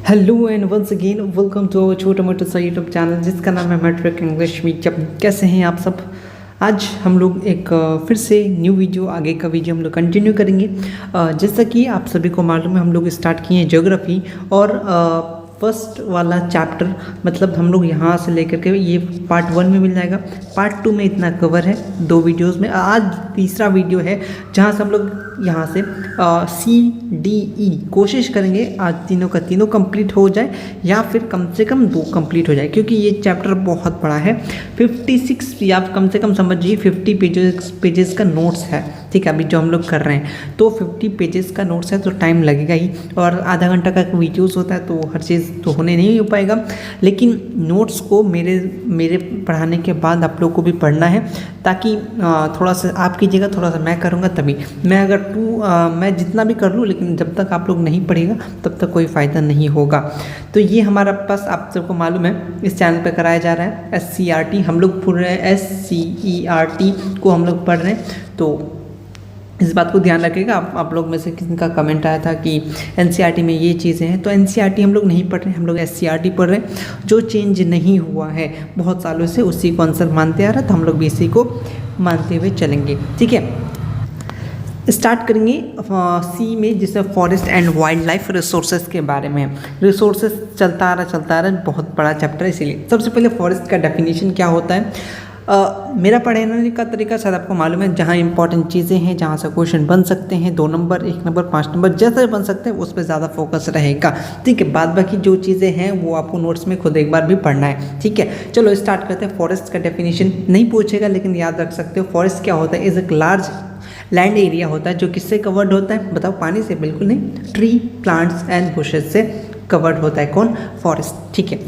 Hello and once again welcome to our छोटा मोटा सा यूट्यूब चैनल जिसका नाम है मैट्रिक इंग्लिश मीडियम। कैसे हैं आप सब। आज हम लोग एक फिर से न्यू वीडियो आगे का वीडियो हम लोग कंटिन्यू करेंगे। जैसा कि आप सभी को मालूम है हम लोग स्टार्ट किए हैं ज्योग्राफी और फर्स्ट वाला चैप्टर मतलब हम लोग यहाँ से लेकर के ये पार्ट 1 में मिल जाएगा। पार्ट 2 में इतना कवर है 2 वीडियोस में। आज तीसरा वीडियो है जहाँ से हम लोग यहाँ से CDE कोशिश करेंगे आज तीनों का तीनों कंप्लीट हो जाए या फिर कम से कम 2 कंप्लीट हो जाए, क्योंकि ये चैप्टर बहुत बड़ा है। 56 या कम से कम समझिए 50 पेजेस का नोट्स है। ठीक है, अभी जो हम लोग कर रहे हैं तो 50 पेजेस का नोट्स है तो टाइम लगेगा ही, और आधा घंटा का वीडियोस होता है तो हर चीज़ तो होने नहीं हो पाएगा। लेकिन नोट्स को मेरे पढ़ाने के बाद आप लोग को भी पढ़ना है, ताकि थोड़ा सा आप कीजिएगा थोड़ा सा मैं करूँगा तभी। मैं जितना भी कर लूँ लेकिन जब तक आप लोग नहीं पढ़ेगा तब तक कोई फ़ायदा नहीं होगा। तो ये हमारा पास आप सबको मालूम है इस चैनल पे कराया जा रहा है SCERT। हम लोग पूरे SCERT को हम लोग पढ़ रहे हैं, तो इस बात को ध्यान रखिएगा। आप लोग में से किसी का कमेंट आया था कि NCERT में ये चीज़ें हैं, तो NCERT हम लोग नहीं पढ़ रहे हैं, हम लोग SCERT पढ़ रहे हैं। जो चेंज नहीं हुआ है बहुत सालों से उसी को आंसर मानते आ रहा है, तो हम लोग भी इसी को मानते हुए चलेंगे। ठीक है, स्टार्ट करेंगे सी में, जिसमें forest and wild life resources के बारे में। रिसोर्सेज चलता आ रहा बहुत बड़ा चैप्टर है, इसीलिए सबसे पहले फॉरेस्ट का डेफिनेशन क्या होता है। मेरा पढ़ाने का तरीका शायद आपको मालूम है, जहाँ इंपॉर्टेंट चीज़ें हैं जहाँ से क्वेश्चन बन सकते हैं 2 नंबर 1 नंबर 5 नंबर जैसे बन सकते हैं उस पर ज़्यादा फोकस रहेगा। ठीक है, बाद बाकी जो चीज़ें हैं वो आपको नोट्स में खुद एक बार भी पढ़ना है। ठीक है, चलो स्टार्ट करते हैं। फॉरेस्ट का डेफिनेशन नहीं पूछेगा लेकिन याद रख सकते हो फॉरेस्ट क्या होता है। Is a large land area होता है जो किससे कवर्ड होता है, बताओ, पानी से? बिल्कुल नहीं, ट्री प्लांट्स एंड बुशेस से कवर्ड होता है कौन, फॉरेस्ट। ठीक है,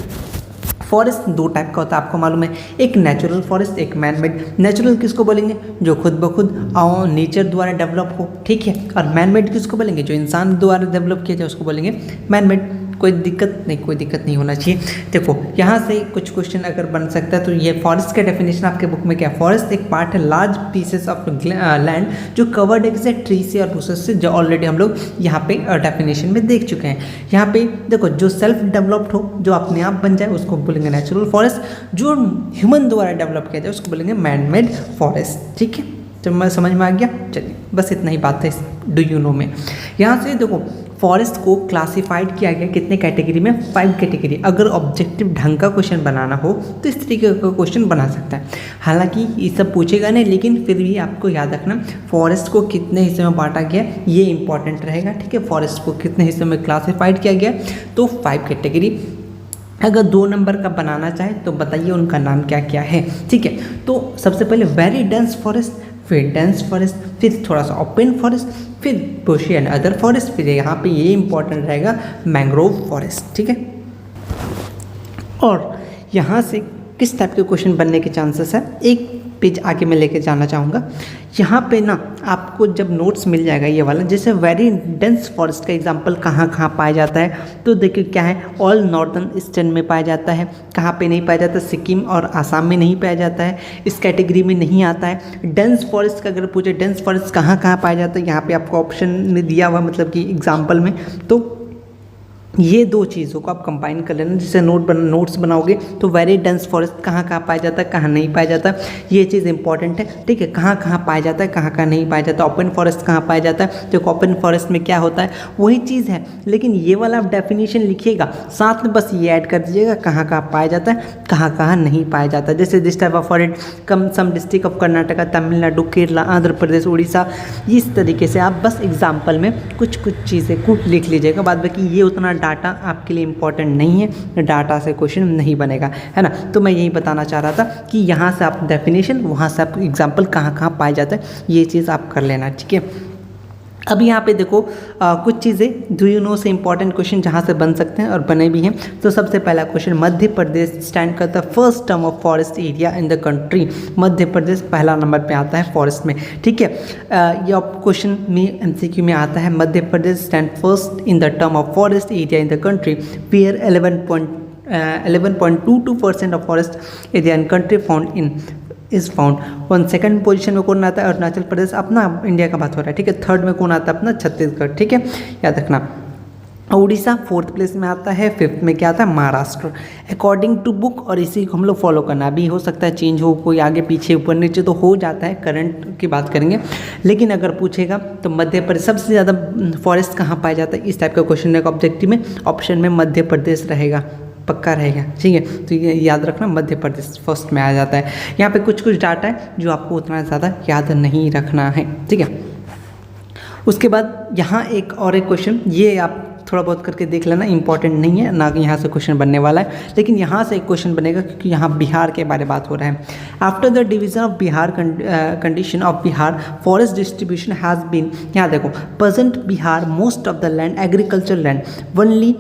फॉरेस्ट 2 टाइप का होता है आपको मालूम है, एक नेचुरल फॉरेस्ट एक मैन मेड। नेचुरल किसको बोलेंगे, जो खुद ब खुद नेचर द्वारा डेवलप हो। ठीक है, और मैन मेड किसको बोलेंगे, जो इंसान द्वारा डेवलप किया जाए उसको बोलेंगे मैन मेड। कोई दिक्कत नहीं होना चाहिए। देखो यहाँ से कुछ क्वेश्चन अगर बन सकता है तो ये फॉरेस्ट का डेफिनेशन आपके बुक में क्या है। फॉरेस्ट एक पार्ट है लार्ज पीसेस ऑफ लैंड जो कवर्ड है ट्री से और बुशेस से, जो ऑलरेडी हम लोग यहाँ पे डेफिनेशन में देख चुके हैं। यहाँ पे देखो जो सेल्फ डेवलप्ड हो, जो अपने आप बन जाए उसको बोलेंगे नेचुरल फॉरेस्ट। जो ह्यूमन द्वारा डेवलप किया जाए उसको बोलेंगे मैन मेड फॉरेस्ट। ठीक है, तो मैं समझ में आ गया। चलिए बस इतना ही बात है डू यू नो में। यहाँ से देखो फॉरेस्ट को क्लासिफाइड किया गया कितने कैटेगरी में, 5 कैटेगरी। अगर ऑब्जेक्टिव ढंग का क्वेश्चन बनाना हो तो इस तरीके का क्वेश्चन बना सकता है। हालांकि ये सब पूछेगा नहीं, लेकिन फिर भी आपको याद रखना फॉरेस्ट को कितने हिस्से में बांटा गया ये इंपॉर्टेंट रहेगा। ठीक है, फॉरेस्ट को कितने हिस्से में क्लासिफाइड किया गया, तो 5 कैटेगरी। अगर 2 नंबर का बनाना चाहे तो बताइए उनका नाम क्या क्या है। ठीक है, तो सबसे पहले वेरी डेंस फॉरेस्ट, फिर डेंस फॉरेस्ट, फिर थोड़ा सा ओपन फॉरेस्ट, फिर बुशी एंड अदर फॉरेस्ट, फिर यहाँ पे ये इंपॉर्टेंट रहेगा मैंग्रोव फॉरेस्ट। ठीक है, और यहाँ से किस टाइप के क्वेश्चन बनने के चांसेस है, एक पेज आगे मैं लेके जाना चाहूँगा। यहाँ पे ना आपको जब नोट्स मिल जाएगा ये वाला, जैसे वेरी डेंस फॉरेस्ट का एग्जांपल कहाँ कहाँ पाया जाता है, तो देखिए क्या है, ऑल नॉर्दर्न ईस्टर्न में पाया जाता है। कहाँ पे नहीं पाया जाता, सिक्किम और आसाम में नहीं पाया जाता है, इस कैटेगरी में नहीं आता है। डेंस फॉरेस्ट का अगर पूछे डेंस फॉरेस्ट कहाँ कहाँ पाया जाता है, यहाँ पे आपको ऑप्शन में दिया हुआ मतलब कि एग्जाम्पल में, तो ये 2 चीज़ों को आप कंबाइन कर लेना। जैसे नोट्स बनाओगे तो वेरी डेंस फॉरेस्ट कहाँ कहाँ पाया जाता है, कहाँ नहीं पाया जाता, ये चीज़ इंपॉर्टेंट है। ठीक है, कहाँ कहाँ पाया जाता है, कहाँ कहाँ नहीं पाया जाता। ओपन फॉरेस्ट कहाँ पाया जाता है, तो ओपन फॉरेस्ट में क्या होता है वही चीज़ है, लेकिन ये वाला आप डेफिनेशन लिखिएगा, साथ में बस ये ऐड कर दीजिएगा कहाँ कहाँ पाया जाता है, कहाँ कहाँ नहीं पाया जाता है। जैसे this type of forest come some district of Karnataka, Tamil Nadu, Kerala, Andhra Pradesh, Orissa, इस तरीके से आप बस एग्जाम्पल में कुछ चीज़ें को लिख लीजिएगा। बाद बाकी ये उतना डाटा आपके लिए इंपॉर्टेंट नहीं है, डाटा से क्वेश्चन नहीं बनेगा, है ना। तो मैं यही बताना चाह रहा था कि यहाँ से आप डेफिनेशन, वहाँ से आप एग्जाम्पल कहाँ कहाँ पाया जाता है ये चीज़ आप कर लेना। ठीक है, अब यहाँ पे देखो कुछ चीज़ें डू यू नो से इंपॉर्टेंट क्वेश्चन जहाँ से बन सकते हैं और बने भी हैं। तो सबसे पहला क्वेश्चन, मध्य प्रदेश स्टैंड करता है first term of forest area in the country. Madhya Pradesh पहला नंबर पे आता है फॉरेस्ट में। ठीक है, ये क्वेश्चन में MCQ में आता है, Madhya Pradesh stand first in the term of forest area in the country, where 11.22% of forest area in country found in is found. On second position में कौन आता है, अरुणाचल प्रदेश, अपना इंडिया का बात हो रहा है। ठीक है, थर्ड में कौन आता है, अपना छत्तीसगढ़। ठीक है, याद रखना। उड़ीसा 4th प्लेस में आता है, 5th में क्या आता है महाराष्ट्र, अकॉर्डिंग टू बुक। और इसी को हम लोग फॉलो करना, अभी हो सकता है चेंज हो, कोई आगे पीछे ऊपर नीचे तो हो जाता है, करंट की बात करेंगे। लेकिन अगर पूछेगा तो मध्य प्रदेश सबसे ज़्यादा फॉरेस्ट कहाँ पाया जाता है, इस टाइप का क्वेश्चन है ऑब्जेक्टिव में, ऑप्शन में मध्य प्रदेश रहेगा, पक्का रहेगा, ठीक है। तो ये याद रखना, मध्य प्रदेश फर्स्ट में आ जाता है। यहाँ पे कुछ डाटा है जो आपको उतना ज़्यादा याद नहीं रखना है, ठीक है। उसके बाद यहाँ एक क्वेश्चन, ये आप थोड़ा बहुत करके देख लेना, इंपॉर्टेंट नहीं है ना कि यहाँ से क्वेश्चन बनने वाला है, लेकिन यहाँ से एक क्वेश्चन बनेगा क्योंकि यहाँ बिहार के बारे में बात हो रहा है। After the division of Bihar condition of Bihar forest distribution has been, यहाँ देखो present Bihar most of the land agriculture land only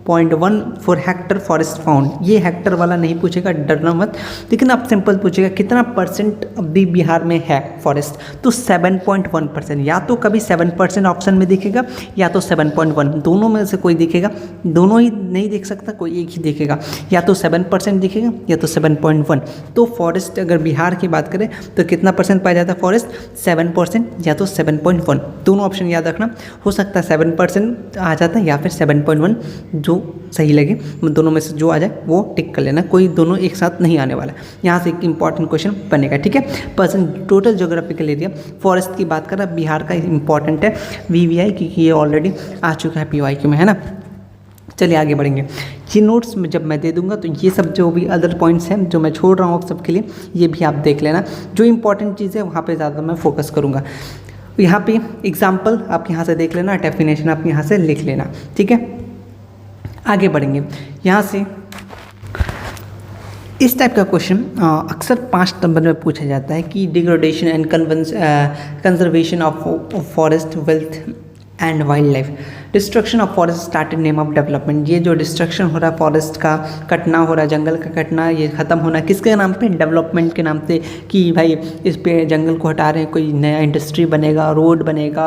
6764.14 hectare forest found. ये हेक्टर वाला नहीं पूछेगा, डरना मत, लेकिन आप सिंपल पूछेगा कितना परसेंट अभी बिहार में है फॉरेस्ट, तो 7.1%। या तो कभी 7% ऑप्शन में दिखेगा या तो 7.1, दोनों में से कोई दिखेगा, दोनों ही नहीं देख सकता, कोई एक ही दिखेगा, या तो 7% दिखेगा या तो 7.1। तो फॉरेस्ट अगर बिहार की बात करें तो कितना परसेंट पाया जाता है फॉरेस्ट, 7% या तो 7.1, दोनों ऑप्शन याद रखना। हो सकता है 7% आ जाता है या फिर 7.1, जो सही लगे दोनों में से जो आ जाए वो टिक कर लेना, कोई दोनों एक साथ नहीं आने वाला। यहाँ से एक इंपॉर्टेंट क्वेश्चन बनेगा, ठीक है। Percent total geographical area forest की बात कर रहा, बिहार का इंपॉर्टेंट है VVI, क्योंकि ये ऑलरेडी आ चुका है PYQ में, है ना। चलिए आगे बढ़ेंगे। ये नोट्स में जब मैं दे दूंगा तो ये सब जो भी अदर पॉइंट्स हैं जो मैं छोड़ रहा हूँ आप सबके लिए, ये भी आप देख लेना, जो इंपॉर्टेंट चीज़ है वहाँ पे ज़्यादा मैं फोकस करूँगा। यहाँ पे एग्जाम्पल आप यहाँ से देख लेना, डेफिनेशन आप यहाँ से लिख लेना, ठीक है। आगे बढ़ेंगे। यहाँ से इस टाइप का क्वेश्चन अक्सर 5 नंबर में पूछा जाता है कि degradation and conservation of forest wealth and wild life, destruction of forest started name of development. ये जो डिस्ट्रक्शन हो रहा है फॉरेस्ट का, कटना हो रहा है, जंगल का कटना, ये ख़त्म होना किसके नाम पे, डेवलपमेंट के नाम पे, कि भाई इस पे जंगल को हटा रहे हैं, कोई नया इंडस्ट्री बनेगा, रोड बनेगा,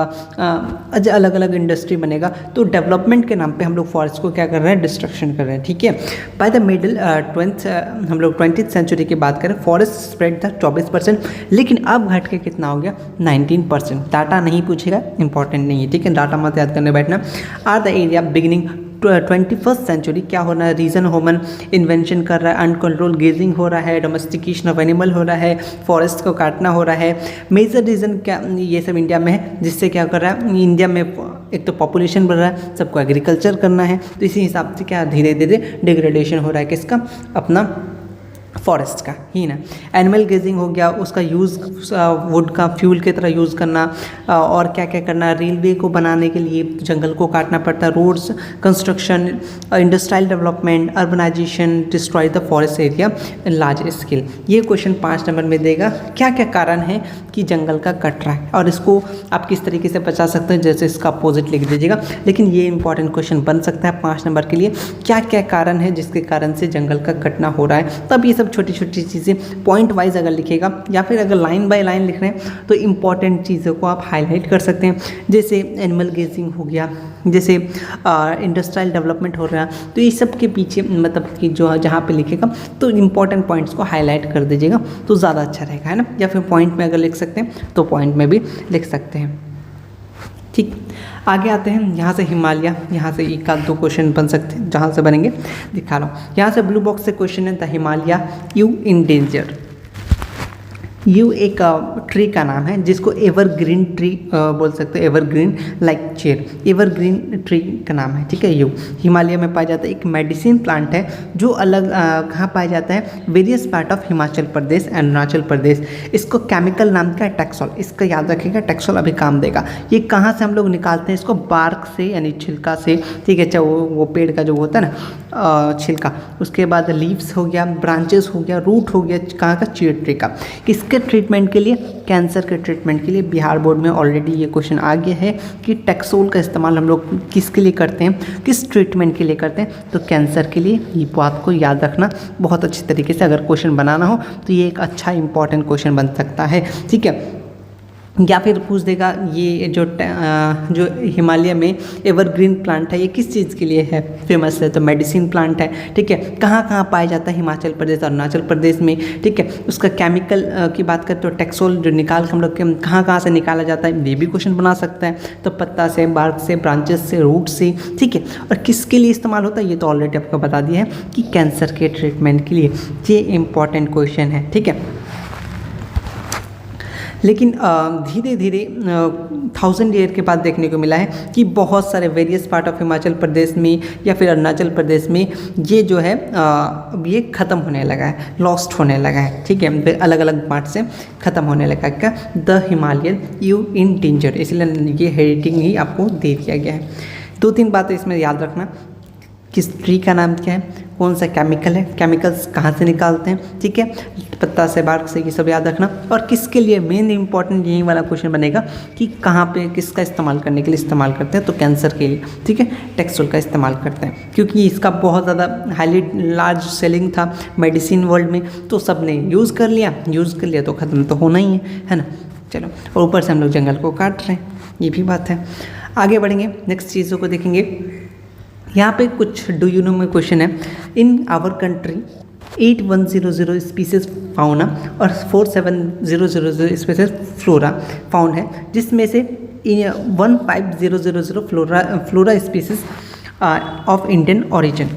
अलग अलग इंडस्ट्री बनेगा, तो डेवलपमेंट के नाम पे हम लोग फॉरेस्ट को क्या कर रहे हैं, डिस्ट्रक्शन कर रहे हैं, ठीक है। बाय द मिडिल हम लोग 20th सेंचुरी की बात करें, फॉरेस्ट स्प्रेड था 24%, लेकिन अब घट के कितना हो गया, 19%। डाटा नहीं पूछेगा, इंपॉर्टेंट नहीं है, ठीक है, डाटा मत याद करने बैठना। Are the area beginning 21st century, क्या हो रहा है, रीजन ह्यूमन इन्वेंशन कर रहा है, अनकंट्रोल गेजिंग हो रहा है, डोमेस्टिकेशन ऑफ एनिमल हो रहा है, फॉरेस्ट को काटना हो रहा है। मेजर रीज़न क्या ये सब इंडिया में है, जिससे क्या कर रहा है, इंडिया में एक तो पॉपुलेशन बढ़ रहा है, सबको एग्रीकल्चर करना है, तो इसी हिसाब से क्या धीरे धीरे डिग्रेडेशन हो रहा है, किसका, अपना फॉरेस्ट का ही ना। एनिमल गेजिंग हो गया, उसका यूज़ वुड का फ्यूल की तरह यूज़ करना, और क्या क्या करना, रेलवे को बनाने के लिए जंगल को काटना पड़ता है, roads construction, industrial development, urbanisation, destroy the forest area in large scale. ये क्वेश्चन 5 नंबर में देगा, क्या क्या कारण है कि जंगल का कट रहा है और इसको आप किस तरीके से बचा सकते हैं, जैसे इसका अपोजिट लिख दीजिएगा, लेकिन ये इंपॉर्टेंट क्वेश्चन बन सकता है 5 नंबर के लिए, क्या क्या कारण है जिसके कारण से जंगल का कटना हो रहा है। तब ये सब छोटी छोटी चीज़ें पॉइंट वाइज अगर लिखेगा या फिर अगर लाइन बाय लाइन लिख रहे हैं तो इंपॉर्टेंट चीज़ों को आप हाईलाइट कर सकते हैं, जैसे एनिमल गेजिंग हो गया, जैसे इंडस्ट्रियल डेवलपमेंट हो रहा है, तो ये सब के पीछे मतलब कि जो जहाँ पे लिखेगा तो इंपॉर्टेंट पॉइंट्स को हाईलाइट कर दीजिएगा तो ज़्यादा अच्छा रहेगा, है ना। या फिर पॉइंट में अगर लिख सकते हैं तो पॉइंट में भी लिख सकते हैं, ठीक। आगे आते हैं, यहाँ से हिमालय, यहाँ से एक आध 2 क्वेश्चन बन सकते हैं, जहाँ से बनेंगे दिखा रहा हूँ। यहाँ से ब्लू बॉक्स से क्वेश्चन है, the Himalaya you in danger. You एक ट्री का नाम है जिसको एवरग्रीन ट्री बोल सकते हैं, evergreen like chair, evergreen tree का नाम है, ठीक है। यू हिमालय में पाया जाता है, एक मेडिसिन प्लांट है जो अलग कहाँ पाया जाता है, various part of Himachal Pradesh and Arunachal Pradesh. इसको केमिकल नाम का है टैक्सोल, इसका याद रखिएगा, टैक्सोल अभी काम देगा। ये कहाँ से हम लोग निकालते हैं इसको, बार्क से यानी छिलका से, ठीक है, चाहे वो पेड़ का जो होता है ना छिलका, उसके बाद लीव्स हो गया, ब्रांचेस हो गया, रूट हो गया, कहाँ का, चीड़ ट्री का। किसके ट्रीटमेंट के लिए, कैंसर के ट्रीटमेंट के लिए। बिहार बोर्ड में ऑलरेडी ये क्वेश्चन आ गया है कि टैक्सोल का इस्तेमाल हम लोग किसके लिए करते हैं, किस ट्रीटमेंट के लिए करते हैं, तो कैंसर के लिए। ये बात को याद रखना बहुत अच्छी तरीके से, अगर क्वेश्चन बनाना हो तो ये एक अच्छा इंपॉर्टेंट क्वेश्चन बन सकता है, ठीक है। या फिर पूछ देगा ये जो हिमालय में एवरग्रीन प्लांट है ये किस चीज़ के लिए है फेमस है, तो मेडिसिन प्लांट है, ठीक है। कहाँ कहाँ पाया जाता है, हिमाचल प्रदेश, अरुणाचल प्रदेश में, ठीक है। उसका केमिकल की बात करें तो टेक्सोल जो निकाल हम लोग कहाँ कहाँ से निकाला जाता है, ये भी क्वेश्चन बना सकता है। तो पत्ता से, बार्क से, ब्रांचेस से, रूट से, ठीक है। और किसके लिए इस्तेमाल होता है ये तो ऑलरेडी आपको बता दिया है कि कैंसर के ट्रीटमेंट के लिए। ये इंपॉर्टेंट क्वेश्चन है, ठीक है। लेकिन धीरे धीरे 1000 ईयर के बाद देखने को मिला है कि बहुत सारे वेरियस पार्ट ऑफ हिमाचल प्रदेश में या फिर अरुणाचल प्रदेश में ये जो है अब ये ख़त्म होने लगा है, लॉस्ट होने लगा है, ठीक है। अलग अलग पार्ट से ख़त्म होने लगा है। क्या the Himalayan you in danger, इसलिए ये हेडिंग ही आपको दे दिया गया है। 2-3 बातें इसमें याद रखना, किस ट्री का नाम क्या है, कौन सा केमिकल है, केमिकल्स कहाँ से निकालते हैं, ठीक है। पत्ता से, बार्क से, ये सब याद रखना। और किसके लिए, मेन इंपॉर्टेंट यही वाला क्वेश्चन बनेगा कि कहाँ पे किसका इस्तेमाल करने के लिए इस्तेमाल करते हैं, तो कैंसर के लिए, ठीक है, टेक्सोल का इस्तेमाल करते हैं, क्योंकि इसका बहुत ज़्यादा हाईली लार्ज सेलिंग था मेडिसिन वर्ल्ड में, तो सब ने यूज़ कर लिया तो ख़त्म तो होना ही है ना। चलो, और ऊपर से हम लोग जंगल को काट रहे हैं, ये भी बात है। आगे बढ़ेंगे, नेक्स्ट चीज़ों को देखेंगे। यहाँ पे कुछ डू यू नो में क्वेश्चन है। In our country 8100 species fauna और 47000 स्पीसीज फ्लोरा फाउंड है, जिसमें से 15000 flora species of Indian origin.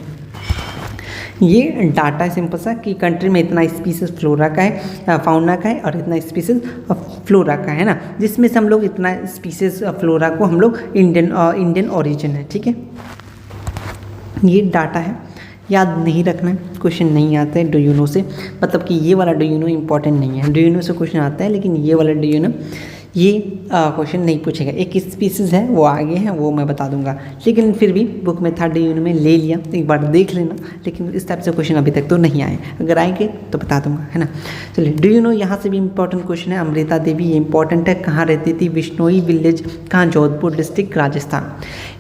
ये डाटा है सिंपल सा कि कंट्री में इतना स्पीसीज फ्लोरा का है, फाउना का है, और इतना स्पीसीज फ्लोरा का है ना, जिसमें से हम लोग इतना स्पीसीज फ्लोरा को हम लोग इंडियन ओरिजिन है, ठीक है। ये डाटा है, याद नहीं रखना है, क्वेश्चन नहीं आता है डू यू नो से, मतलब कि ये वाला डू यू नो इंपॉर्टेंट नहीं है। डू यू नो से क्वेश्चन आता है, लेकिन ये वाला डू यू नो ये क्वेश्चन नहीं पूछेगा। एक स्पीसीज है वो आगे है, वो मैं बता दूंगा, लेकिन फिर भी बुक में था, डू यू नो में ले लिया, एक बार देख लेना। लेकिन इस टाइप से क्वेश्चन अभी तक तो नहीं आए, अगर आएंगे तो बता दूंगा, है ना। चलिए, डू यू नो यहाँ से भी इंपॉर्टेंट क्वेश्चन है। अमृता देवी, ये इंपॉर्टेंट है, कहाँ रहती थी, विश्नोई विलेज कहाँ, जोधपुर डिस्ट्रिक्ट, राजस्थान।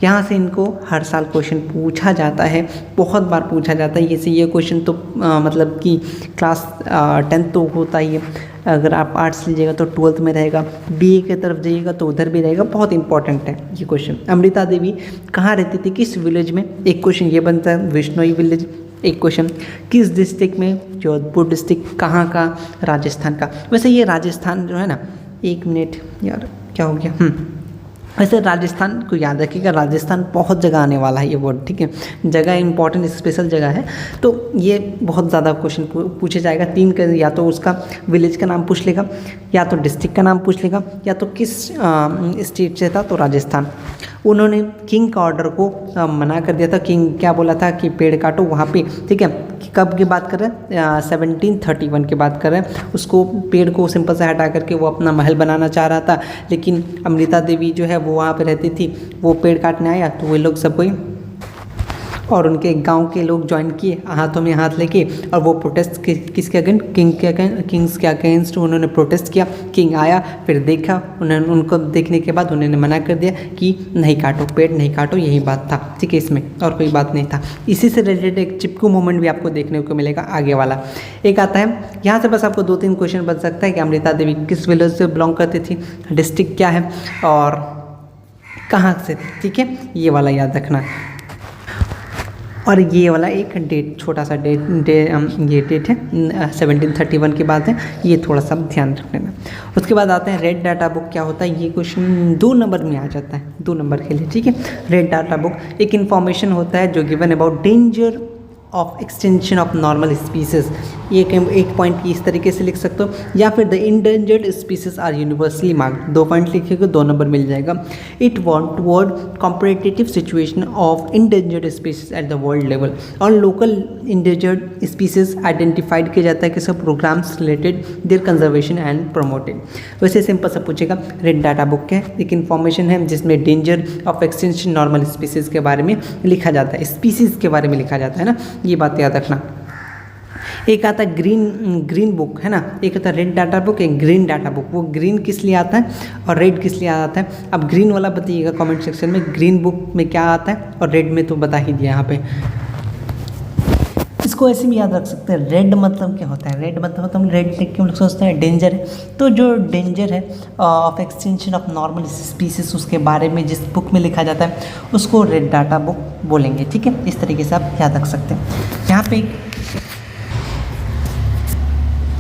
यहाँ से इनको हर साल क्वेश्चन पूछा जाता है, बहुत बार पूछा जाता है। ये क्वेश्चन तो मतलब कि क्लास 10th तो होता ही है, अगर आप आर्ट्स लीजिएगा तो 12th में रहेगा, बीए की तरफ जाइएगा तो उधर भी रहेगा, बहुत इंपॉर्टेंट है ये क्वेश्चन। अमृता देवी कहाँ रहती थी, किस विलेज में, एक क्वेश्चन ये बनता है, विश्नोई विलेज। एक क्वेश्चन किस डिस्ट्रिक्ट में, जोधपुर डिस्ट्रिक्ट, कहाँ का, राजस्थान का। वैसे ये राजस्थान जो है ना, 1 मिनट यार क्या हो गया, वैसे राजस्थान को याद रखिएगा, राजस्थान बहुत जगह आने वाला है ये वर्ड, ठीक है। जगह इंपॉर्टेंट स्पेशल जगह है, तो ये बहुत ज़्यादा क्वेश्चन पूछे जाएगा। 3 का, या तो उसका विलेज का नाम पूछ लेगा, या तो डिस्ट्रिक्ट का नाम पूछ लेगा, या तो किस स्टेट से था, तो राजस्थान। उन्होंने किंग का ऑर्डर को मना कर दिया था। किंग क्या बोला था कि पेड़ काटो वहाँ पे, ठीक है। कब की बात कर रहे हैं, 1731 की बात कर रहे हैं। उसको पेड़ को सिंपल से हटा करके वो अपना महल बनाना चाह रहा था, लेकिन अमृता देवी जो है वो वहाँ पे रहती थी, वो पेड़ काटने आया तो वे लोग सब कोई और उनके गांव के लोग ज्वाइन किए, हाथों में हाथ लेके, और वो प्रोटेस्ट किसके अगेंस्ट, किंग्स के अगेंस्ट उन्होंने प्रोटेस्ट किया। किंग आया, फिर देखा, उन्होंने उनको देखने के बाद उन्होंने मना कर दिया कि नहीं काटो, पेड़ नहीं काटो, यही बात था, ठीक है, इसमें और कोई बात नहीं था। इसी से रिलेटेड एक चिपकू मूवमेंट भी आपको देखने को मिलेगा आगे वाला। एक आता है यहाँ से, बस आपको 2-3 क्वेश्चन बन सकता है कि अमृता देवी किस विलेज से बिलोंग करती थी, डिस्ट्रिक्ट क्या है और कहाँ से थी, ठीक है, ये वाला याद रखना। और ये वाला एक डेट, छोटा सा ये डेट है 1731 की बात है, ये थोड़ा सा ध्यान रख लेना। उसके बाद आते हैं रेड डाटा बुक क्या होता है। ये क्वेश्चन 2 नंबर में आ जाता है, 2 नंबर के लिए, ठीक है। रेड डाटा बुक एक इन्फॉर्मेशन होता है जो given about danger of extension of normal species. ये एक पॉइंट इस तरीके से लिख सकते हो, या फिर the endangered species are universally marked, 2 point लिखिएगा, 2 नंबर मिल जाएगा। It want toward comparative situation of endangered species at the world level. और लोकल इंडेंजर्ड स्पीसीज आइडेंटिफाइड किया जाता है कि सब programmes related their conservation and promoted. वैसे सिंपल सा पूछेगा, रेड डाटा बुक क्या है, एक इन्फॉर्मेशन है जिसमें danger of extension normal species के बारे में लिखा जाता है, स्पीसीज के बारे में लिखा जाता है ना, ये बात याद रखना। एक आता है ग्रीन बुक, है ना, एक आता है रेड डाटा बुक, एक ग्रीन डाटा बुक। वो ग्रीन किस लिए आता है और रेड किस लिए आता है, अब ग्रीन वाला बताइएगा कमेंट सेक्शन में, ग्रीन बुक में क्या आता है और रेड में तो बता ही दिया यहाँ पे। इस इसको ऐसे भी याद रख सकते हैं, रेड मतलब क्या होता है, रेड मतलब होता है रेड देख के हम लोग सोचते हैं डेंजर है, तो जो डेंजर है of extension of normal species उसके बारे में जिस बुक में लिखा जाता है उसको रेड डाटा बुक बोलेंगे। ठीक है, इस तरीके से आप याद रख सकते हैं।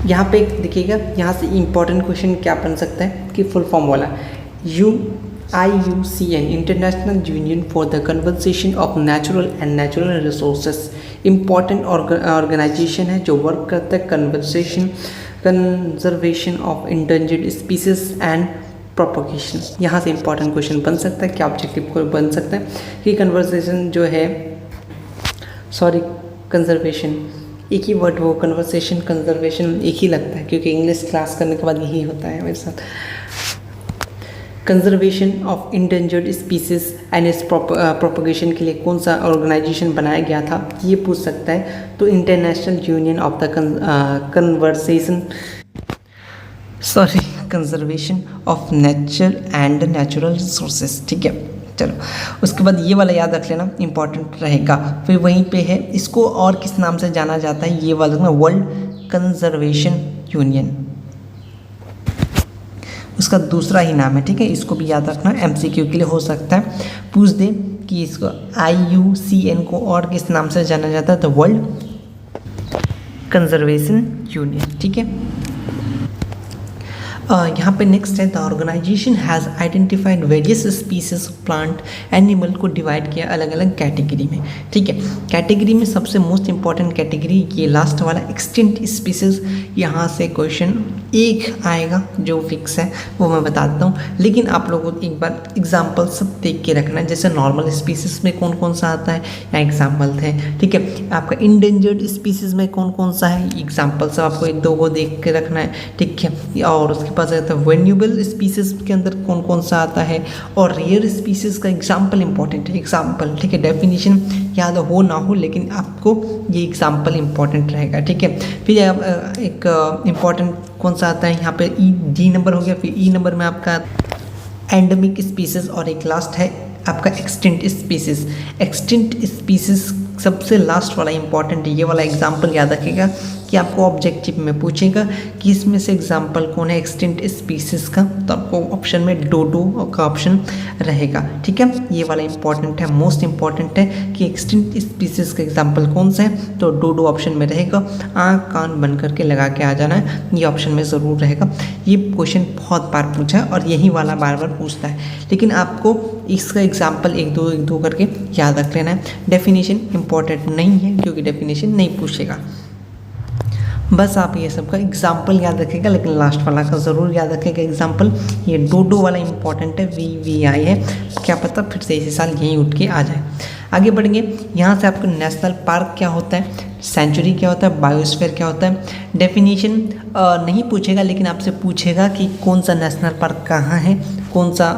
यहाँ पे एक देखिएगा, यहाँ से इम्पोर्टेंट क्वेश्चन क्या बन सकता है कि फुल फॉर्म वाला IUCN international union for the conversation of natural and natural resources, important organisation है जो वर्क करता है conservation of endangered species and propagation. यहाँ से इंपॉर्टेंट क्वेश्चन बन सकता है, क्या ऑब्जेक्टिव को बन सकता है कि कन्वर्सेशन जो है कंजर्वेशन एक ही वर्ड हो, कन्वर्सेशन कंजर्वेशन एक ही लगता है क्योंकि इंग्लिश क्लास करने के बाद यही होता है मेरे साथ। Conservation of endangered species and it's propagation के लिए कौन सा ऑर्गेनाइजेशन बनाया गया था ये पूछ सकता है, तो international union of the conservation of nature and natural resources. ठीक है, चलो उसके बाद ये वाला याद रख लेना, इंपॉर्टेंट रहेगा। फिर वहीं पे है, इसको और किस नाम से जाना जाता है ये वाला ना, वर्ल्ड कंजर्वेशन यूनियन, उसका दूसरा ही नाम है। ठीक है, इसको भी याद रखना, MCQ के लिए हो सकता है पूछ दे कि इसको IUCN को और किस नाम से जाना जाता है, तो वर्ल्ड कंजर्वेशन यूनियन। ठीक है, यहाँ पे नेक्स्ट है, the organisation has identified various species plant animal को डिवाइड किया अलग अलग कैटेगरी में। ठीक है, कैटेगरी में सबसे मोस्ट इंपॉर्टेंट कैटेगरी ये लास्ट वाला एक्सटिंक्ट स्पीसीज। यहाँ से क्वेश्चन एक आएगा जो फिक्स है वो मैं बता देता हूँ, लेकिन आप लोगों को एक बार एग्जाम्पल सब देख के रखना है, जैसे नॉर्मल स्पीसीज में कौन कौन सा आता है या एग्जाम्पल थे। ठीक है, आपका इंडेंजर्ड स्पीसीज में कौन कौन सा है एग्जाम्पल सब आपको एक दो को देख के रखना है। ठीक है, और उसके पास आता है वेन्यूएबल स्पीसीज के अंदर कौन कौन सा आता है, और रेयर स्पीसीज का एग्जाम्पल इंपॉर्टेंट है, एग्जाम्पल। ठीक है, डेफिनेशन याद हो ना हो लेकिन आपको ये एग्जाम्पल इंपॉर्टेंट रहेगा। ठीक है, फिर एक इम्पॉर्टेंट कौन सा आता है यहाँ पे D नंबर हो गया, फिर E नंबर में आपका एंडेमिक स्पीसीज, और एक लास्ट है आपका एक्सटिंक्ट स्पीसीज। एक्सटिंक्ट स्पीसीज सबसे लास्ट वाला इंपॉर्टेंट है, ये वाला एग्जाम्पल याद रखिएगा कि आपको ऑब्जेक्टिव में पूछेगा कि इसमें से एग्जाम्पल कौन है एक्सटिंक्ट स्पीसीज का, तो आपको ऑप्शन में डोडो का ऑप्शन रहेगा। ठीक है, ये वाला इंपॉर्टेंट है, मोस्ट इंपॉर्टेंट है कि एक्सटिंक्ट स्पीसीज का एग्जाम्पल कौन सा है, तो डोडो ऑप्शन में रहेगा। आँख कान बन करके लगा के आ जाना है, ये ऑप्शन में ज़रूर रहेगा। ये क्वेश्चन बहुत बार पूछा है और यही वाला बार बार पूछता है, लेकिन आपको इसका एग्जाम्पल एक दो करके याद रख लेना है। डेफिनेशन इंपॉर्टेंट नहीं है क्योंकि डेफिनेशन नहीं पूछेगा, बस आप ये सब का एग्जाम्पल याद रखिएगा, लेकिन लास्ट वाला का ज़रूर याद रखिएगा एग्जाम्पल। ये डोडो वाला इंपॉर्टेंट है, VVI है, क्या पता फिर से इसी साल यहीं उठ के आ जाए। आगे बढ़ेंगे, यहाँ से आपको नेशनल पार्क क्या होता है, सेंचुरी क्या होता है, बायोस्फीयर क्या होता है। डेफिनेशन नहीं पूछेगा, लेकिन आपसे पूछेगा कि कौन सा नेशनल पार्क कहाँ है, कौन सा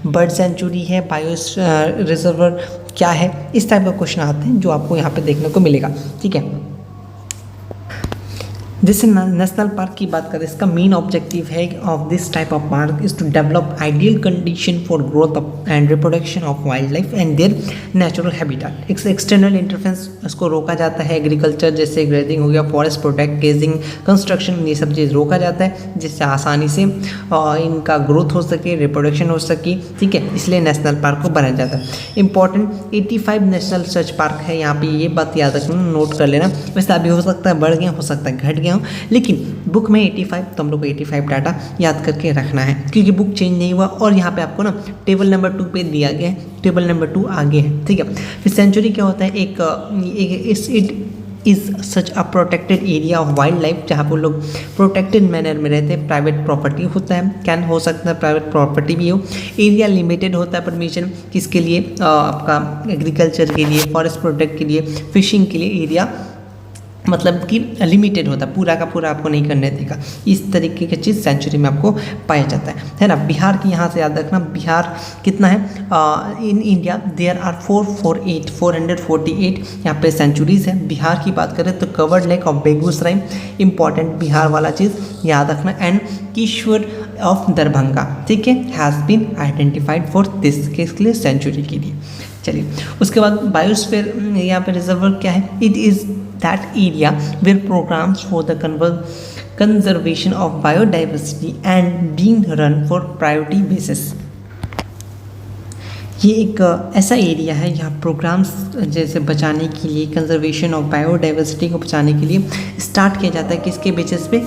बर्ड सेंचुरी है, बायोस्फीयर रिजर्वर क्या है, इस टाइप का क्वेश्चन आते हैं जो आपको यहाँ पे देखने को मिलेगा। ठीक है, जैसे नेशनल पार्क की बात करें, इसका मेन ऑब्जेक्टिव है of this type of park is to develop ideal condition for growth and reproduction of wild life and their natural habitat. External interference इसको रोका जाता है, एग्रीकल्चर जैसे ग्रेजिंग हो गया, फॉरेस्ट प्रोटेक्ट, गेजिंग, कंस्ट्रक्शन, ये सब चीज़ रोका जाता है जिससे आसानी से इनका ग्रोथ हो सके, रिप्रोडक्शन हो सके। ठीक है, इसलिए नेशनल पार्क को बनाया जाता है। इंपॉर्टेंट 85 नेशनल सर्च पार्क है, यहाँ पे ये बात याद रखना, नोट कर लेना। वैसे अभी हो सकता है बढ़ गया, हो सकता है घट गया, लेकिन बुक में 85, तो हम लोग को 85 डाटा याद करके रखना है क्योंकि बुक चेंज नहीं हुआ। और यहाँ पे आपको ना टेबल नंबर 2 पे दिया गया है, टेबल नंबर 2 आगे है। ठीक है, फिर सेंचुरी क्या होता है, it is such a protected area of wild life, जहाँ पर लोग प्रोटेक्टेड मैनर में रहते हैं। प्राइवेट प्रॉपर्टी होता है, कैन हो सकता है प्राइवेट प्रॉपर्टी भी हो। एरिया लिमिटेड होता है परमिशन किसके लिए, आपका एग्रीकल्चर के लिए, फॉरेस्ट प्रोटेक्ट के लिए, फिशिंग के लिए एरिया मतलब कि लिमिटेड होता है, पूरा का पूरा आपको नहीं करने देगा। इस तरीके की चीज़ सेंचुरी में आपको पाया जाता है ना। बिहार की यहाँ से याद रखना, बिहार कितना है, इन इंडिया देयर आर 448 यहाँ पे सेंचुरीज़ है। बिहार की बात करें तो covered lake of Begusarai, important Bihar वाला चीज़ याद रखना। एंड कीश्वर ऑफ दरभंगा, ठीक है, has been identified for this, किसके लिए, सेंचुरी के लिए। चलिए, उसके बाद बायोस्फीयर यहाँ पे रिजर्वर क्या है? It is that area where programmes for the conservation of biodiversity and being run for priority basis. ये एक ऐसा एरिया है यहाँ प्रोग्राम्स जैसे बचाने के लिए, कंजर्वेशन ऑफ बायोडाइवर्सिटी को बचाने के लिए स्टार्ट किया जाता है। किसके बेसिस पे?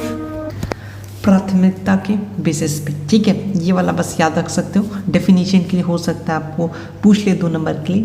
प्राथमिकता के बेसिस पे। ठीक है, ये वाला बस याद रख सकते हो। डेफिनेशन के लिए हो सकता है आपको पूछ ले 2 नंबर के लिए,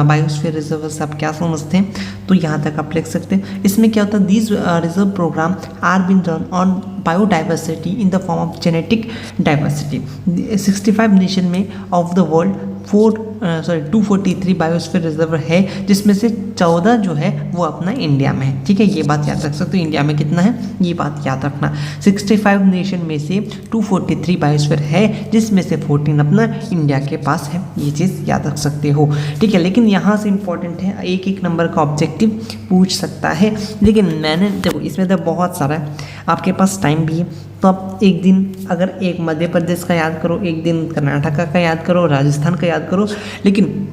बायोस्फीयर रिजर्व से आप क्या समझते हैं, तो यहाँ तक आप लिख सकते हैं। इसमें क्या होता है? These reserve program are been run on biodiversity in the form of genetic diversity. 65 nation में of the world 243 biosphere reserve है, जिसमें से 14 जो है वो अपना इंडिया में है। ठीक है, ये बात याद रख सकते हो। इंडिया में कितना है ये बात याद रखना। 65 नेशन में से 243 बायोस्फीयर है, जिसमें से 14 अपना इंडिया के पास है। ये चीज़ याद रख सकते हो। ठीक है, लेकिन यहाँ से इंपॉर्टेंट है, एक नंबर का ऑब्जेक्टिव पूछ सकता है। लेकिन मैंने देखो इसमें तो बहुत सारा है, आपके पास टाइम भी है, तो आप एक दिन अगर एक मध्य प्रदेश का याद करो, एक दिन कर्नाटका का याद करो, राजस्थान का याद करो। लेकिन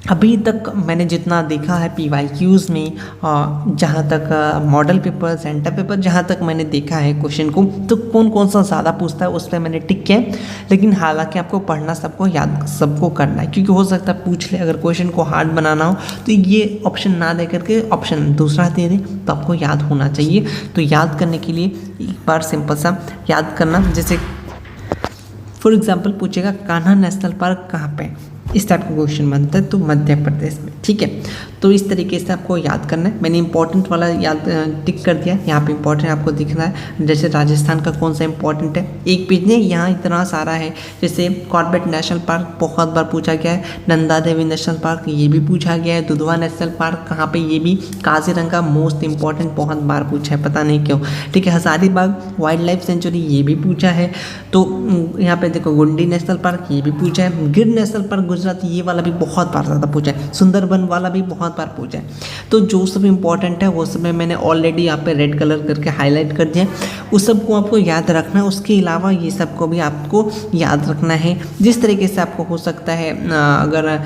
अभी तक मैंने जितना देखा है PYQs में, जहाँ तक मॉडल पेपर, सेंटर पेपर, जहाँ तक मैंने देखा है क्वेश्चन को, तो कौन कौन सा ज़्यादा पूछता है उस पर मैंने टिक किया है। लेकिन हालांकि आपको पढ़ना सबको याद सबको करना है, क्योंकि हो सकता है पूछ ले, अगर क्वेश्चन को हार्ड बनाना हो तो ये ऑप्शन ना दे करके ऑप्शन दूसरा दे दे, तो आपको याद होना चाहिए। तो याद करने के लिए एक बार सिंपल सा याद करना, जैसे फॉर एग्जाम्पल पूछेगा कान्हा नेशनल पार्क कहाँ पे, इस टाइप का क्वेश्चन बनता है, तो मध्य प्रदेश में। ठीक है, तो इस तरीके से आपको याद करना है। मैंने इंपॉर्टेंट वाला याद टिक कर दिया, यहाँ पे इंपॉर्टेंट आपको दिख रहा है। जैसे राजस्थान का कौन सा इंपॉर्टेंट है, एक पेज नहीं, यहाँ इतना सारा है। जैसे कॉर्बेट नेशनल पार्क बहुत बार पूछा गया है, नंदा देवी नेशनल पार्क ये भी पूछा गया है, दुधवा नेशनल पार्क कहाँ पे, ये भी, काजीरंगा मोस्ट इंपॉर्टेंट बहुत बार पूछा है, पता नहीं क्यों। ठीक है, हजारीबाग वाइल्ड लाइफ सेंचुरी ये भी पूछा है। तो यहाँ पे देखो गुंडी नेशनल पार्क ये भी पूछा है, गिर नेशनल पार्क गुजरात ये वाला भी बहुत बार ज़्यादा पूछा है, सुंदरबन वाला भी बहुत बार पूछा है। तो जो सब इंपॉर्टेंट है वो सब मैंने ऑलरेडी यहाँ पे रेड कलर करके हाईलाइट कर दिया, उस सब को आपको याद रखना है। उसके अलावा ये सब को भी आपको याद रखना है। जिस तरीके से आपको हो सकता है, अगर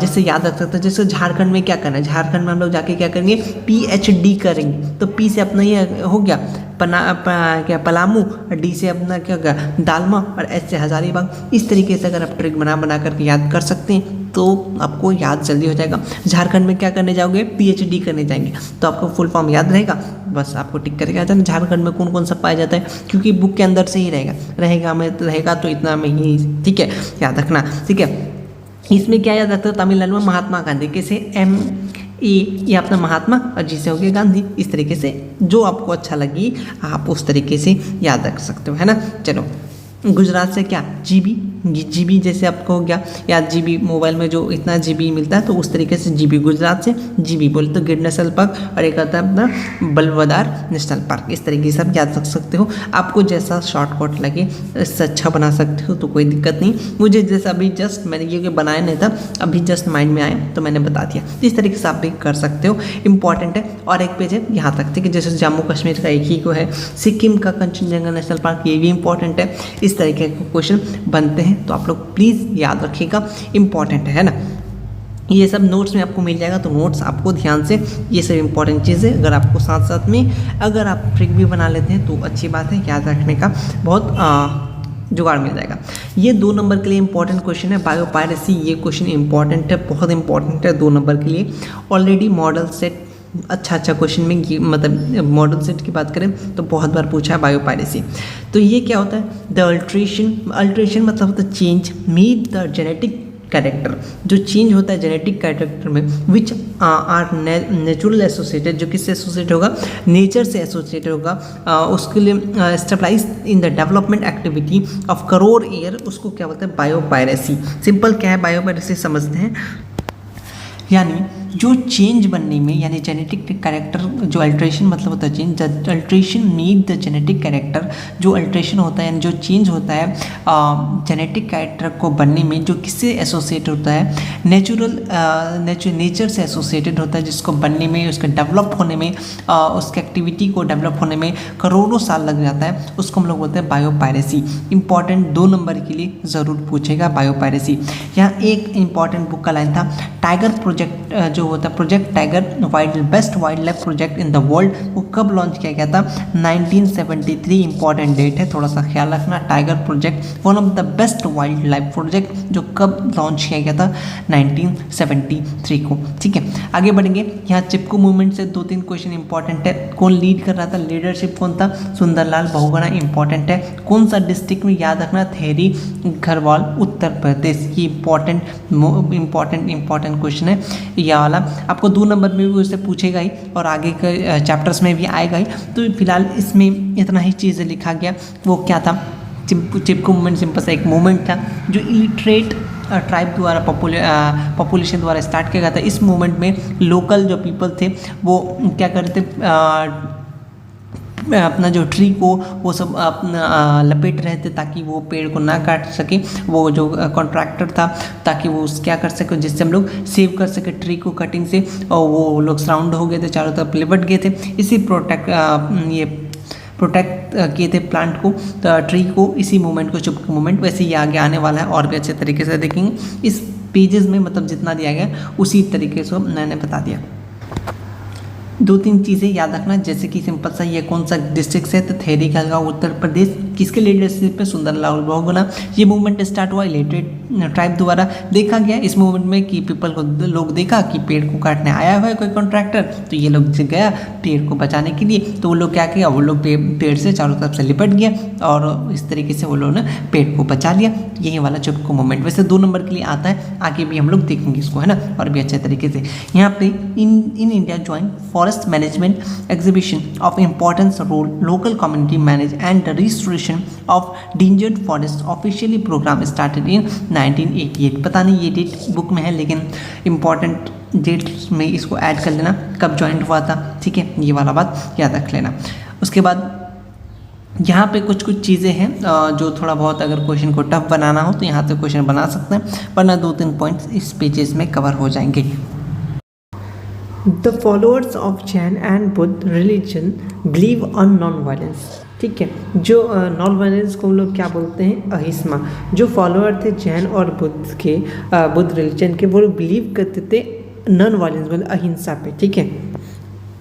जैसे याद रख सकते हैं, जैसे झारखंड में क्या करना है, झारखंड में हम लोग जाके क्या करेंगे, PhD करेंगे। तो P से अपना ये हो गया क्या पलामू, D से अपना क्या होगा दालमा, और S से हजारीबाग। इस तरीके से अगर आप ट्रिक बना करके याद कर सकते हैं तो आपको याद जल्दी हो जाएगा। झारखंड में क्या करने जाओगे, PhD करने जाएंगे, तो आपको फुल फॉर्म याद रहेगा, बस आपको टिक करके आ जाना झारखंड में कौन कौन सा पाया जाता है, क्योंकि बुक के अंदर से ही रहेगा तो इतना में ही। ठीक है, याद रखना। ठीक है, इसमें क्या याद रखते हो, तमिलनाडु में महात्मा गांधी, कैसे MA ये अपना महात्मा और G से हो गया गांधी। इस तरीके से जो आपको अच्छा लगी आप उस तरीके से याद रख सकते हो, है ना। चलो, गुजरात से क्या, GB जैसे आपको हो गया याद, GB मोबाइल में जो इतना GB मिलता है, तो उस तरीके से GB, गुजरात से GB बोले तो गिर नेशनल पार्क, और एक आता है अपना बलवदार नेशनल पार्क। इस तरीके से आप याद रख सकते हो। आपको जैसा शॉर्टकट लगे इससे अच्छा बना सकते हो, तो कोई दिक्कत नहीं। मुझे जैसे अभी जस्ट मैंने ये बनाया नहीं था, अभी जस्ट माइंड में आया तो मैंने बता दिया। इस तरीके से आप भी कर सकते हो, इंपॉर्टेंट है। और एक पेज है यहाँ तक, ठीक है, जैसे जम्मू कश्मीर का एक ही को है, सिक्किम का कंचनजंगा नेशनल पार्क ये भी इंपॉर्टेंट है। इस तरीके के क्वेश्चन बनते हैं, तो आप लोग प्लीज़ याद रखिएगा, इंपॉर्टेंट है ना। ये सब नोट्स में आपको मिल जाएगा, तो नोट्स आपको ध्यान से, ये सब इंपॉर्टेंट चीज़ें अगर आपको साथ साथ में अगर आप ट्रिक भी बना लेते हैं तो अच्छी बात है, याद रखने का बहुत जुगाड़ मिल जाएगा। ये 2 नंबर के लिए इंपॉर्टेंट क्वेश्चन है, बायोपायरेसी। ये क्वेश्चन इंपॉर्टेंट है, बहुत इंपॉर्टेंट है 2 नंबर के लिए। ऑलरेडी मॉडल सेट अच्छा क्वेश्चन में मतलब मॉडल सेट की बात करें तो बहुत बार पूछा है बायोपायरेसी। तो ये क्या होता है, द अल्ट्रेशन मतलब होता है change meet the genetic character, जो चेंज होता है जेनेटिक कैरेक्टर में, विच आर नेचुरल एसोसिएटेड, जो किससे एसोसिएट होगा, नेचर से एसोसिएटेड होगा, उसके लिए stabilise in the development activity of crore year, उसको क्या बोलते हैं, बायोपायरेसी। सिंपल क्या है बायोपायरेसी समझते हैं, यानी जो चेंज बनने में, यानी जेनेटिक कैरेक्टर, जो अल्ट्रेशन मतलब होता है change, alteration meet the genetic character, जो अल्ट्रेशन होता है यानी जो चेंज होता है जेनेटिक कैरेक्टर को बनने में, जो किससे एसोसिएट होता है, नेचर से एसोसिएटेड होता है, जिसको बनने में, उसके डेवलप होने में, उसके एक्टिविटी को डेवलप होने में करोड़ों साल लग जाता है, उसको हम लोग बोलते हैं बायोपायरेसी। इंपॉर्टेंट 2 नंबर के लिए ज़रूर पूछेगा बायोपायरेसी। यहाँ एक इंपॉर्टेंट बुक का लाइन था, टाइगर प्रोजेक्ट जो होता है, project tiger best wild life project in the world, वो कब लॉन्च किया गया था? 1973 इंपॉर्टेंट डेट है, थोड़ा सा ख्याल रखना। Tiger project one of the best wild life project जो कब लॉन्च किया गया था? 1973 को। ठीक है, आगे बढ़ेंगे। यहाँ चिपको मूवमेंट से 2-3 क्वेश्चन इंपॉर्टेंट है। कौन लीड कर रहा था? लीडरशिप कौन था? सुंदरलाल बहुगुणा इंपॉर्टेंट है। कौन सा डिस्ट्रिक्ट में? याद रखना, थेरी घरवाल, उत्तर प्रदेश। ये इंपॉर्टेंट क्वेश्चन है यह वाला। आपको 2 नंबर में भी उससे पूछेगा ही और आगे के चैप्टर्स में भी आएगा ही। तो फिलहाल इसमें इतना ही चीज़ें लिखा गया। वो क्या था? चिपको मूवमेंट सिंपल सा एक मूवमेंट था जो इलिटरेट ट्राइब द्वारा पॉपुलेशन द्वारा स्टार्ट किया गया था। इस मूवमेंट में लोकल जो पीपल थे वो क्या करते, अपना जो ट्री को वो सब अपना लपेट रहे थे ताकि वो पेड़ को ना काट सके। वो जो कॉन्ट्रैक्टर था ताकि वो क्या कर सके, जिससे हम लोग सेव कर सके ट्री को कटिंग से। और वो लोग सराउंड हो गए थे, चारों तरफ लिपट गए थे। इसी प्रोटेक्ट किए थे प्लांट को, ट्री को, इसी मूवमेंट को चिपको मूवमेंट। वैसे ये आगे आने वाला है और भी अच्छे तरीके से देखेंगे। इस पेजेस में मतलब जितना दिया गया उसी तरीके से मैंने बता दिया। 2-3 चीज़ें याद रखना, जैसे कि सिंपल सा ये कौन सा डिस्ट्रिक्ट है? तो थेरी खलगांव, उत्तर प्रदेश। किसके लीडरशिप पे? सुंदरलाल बहुगुणा। ये मूवमेंट स्टार्ट हुआ इलिटरेट ट्राइब द्वारा। देखा गया इस मूवमेंट में कि पीपल को, लोग देखा कि पेड़ को काटने आया हुआ है कोई कॉन्ट्रैक्टर, तो ये लोग गया पेड़ को बचाने के लिए। तो वो लोग क्या किया, वो लोग पेड़ से चारों तरफ से लिपट गया और इस तरीके से वो लोगों ने पेड़ को बचा लिया। यही वाला चिपको मूवमेंट वैसे 2 नंबर के लिए आता है, आगे भी हम लोग देखेंगे इसको, है ना, और भी अच्छे तरीके से। यहाँ पे in India join forest management exhibition of importance role local community manage and restoration of endangered forest officially programme started in 1988। पता नहीं ये डेट बुक में है, लेकिन इंपॉर्टेंट डेट्स में इसको ऐड कर लेना, कब ज्वाइन हुआ था। ठीक है, ये वाला बात याद रख लेना। उसके बाद यहाँ पे कुछ चीज़ें हैं जो थोड़ा बहुत अगर क्वेश्चन को टफ बनाना हो तो यहाँ से क्वेश्चन बना सकते हैं, वरना 2-3 पॉइंट्स इस पेजेस में कवर हो जाएंगे। The followers of Jain and Buddha religion believe on non violence. ठीक है, जो नॉन वायलेंस को हम लोग क्या बोलते हैं? अहिंसा। जो फॉलोअर थे जैन और बुद्ध के, बुद्ध रिलीजन के, वो लोग बिलीव करते थे नॉन वायलेंस मतलब अहिंसा पे। ठीक है,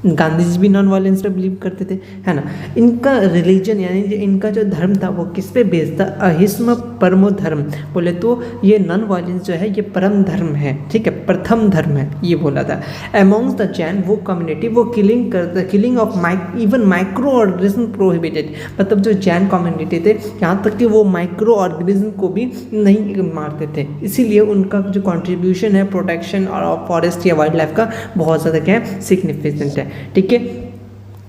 गांधी जी भी नॉन वायलेंस पे बिलीव करते थे, है ना। इनका रिलीजन यानी इनका जो धर्म था वो किस पे बेस्ड था? अहिंसा परमो धर्म। बोले तो ये नॉन वायलेंस जो है ये परम धर्म है। ठीक है, प्रथम धर्म है, ये बोला था। अमॉन्ग्स द जैन वो कम्युनिटी वो killing of even micro organism prohibited. मतलब जो जैन कम्युनिटी थे यहाँ तक कि वो माइक्रो ऑर्गेनिज्म को भी नहीं मारते थे। इसीलिए उनका जो कॉन्ट्रीब्यूशन है प्रोटेक्शन और फॉरेस्ट या वाइल्ड लाइफ का बहुत ज़्यादा क्या है, सिग्निफिकेंट है। ठीक है,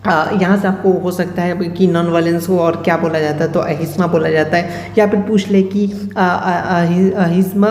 यहाँ से आपको हो सकता है कि नॉन वायलेंस को और क्या बोला जाता है, तो अहिंसा बोला जाता है। या फिर पूछ ले कि अहिंसा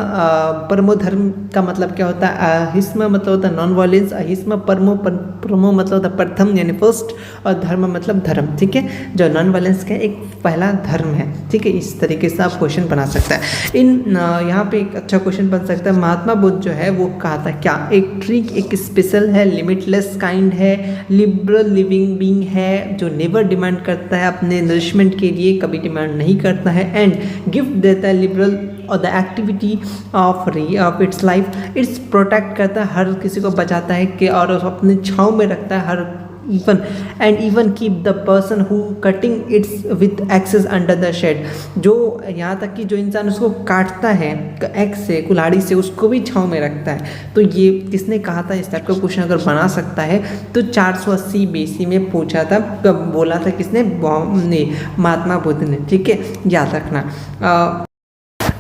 परमो धर्म का मतलब क्या होता है? अहिंसा मतलब होता है नॉन वायलेंस, अहिंसा परमो मतलब होता है प्रथम यानी फर्स्ट, और धर्म मतलब धर्म। ठीक है, जो नॉन वायलेंस का एक पहला धर्म है। ठीक है, इस तरीके से आप क्वेश्चन बना सकता है। यहाँ पे एक अच्छा क्वेश्चन बन सकता है, महात्मा बुद्ध जो है वो कहा था क्या? एक ट्रिक, एक स्पेशल है, लिमिटलेस काइंड है, लिबरल लिविंग बीइंग है, जो नेवर डिमांड करता है अपने नरिशमेंट के लिए, कभी डिमांड नहीं करता है, एंड गिफ्ट देता है लिबरल और the activity of its life. It's protect करता है, हर किसी को बचाता है कि और अपने छाँव में रखता है हर even keep the person who cutting its with axes under the shed। जो यहाँ तक कि जो इंसान उसको काटता है एक्स से, कुल्हाड़ी से, उसको भी छाँव में रखता है। तो ये किसने कहा था? इस टाइप का क्वेश्चन अगर बना सकता है तो 480 BC में पूछा था, बोला था किसने? महात्मा बुद्ध ने। ठीक है, याद रखना।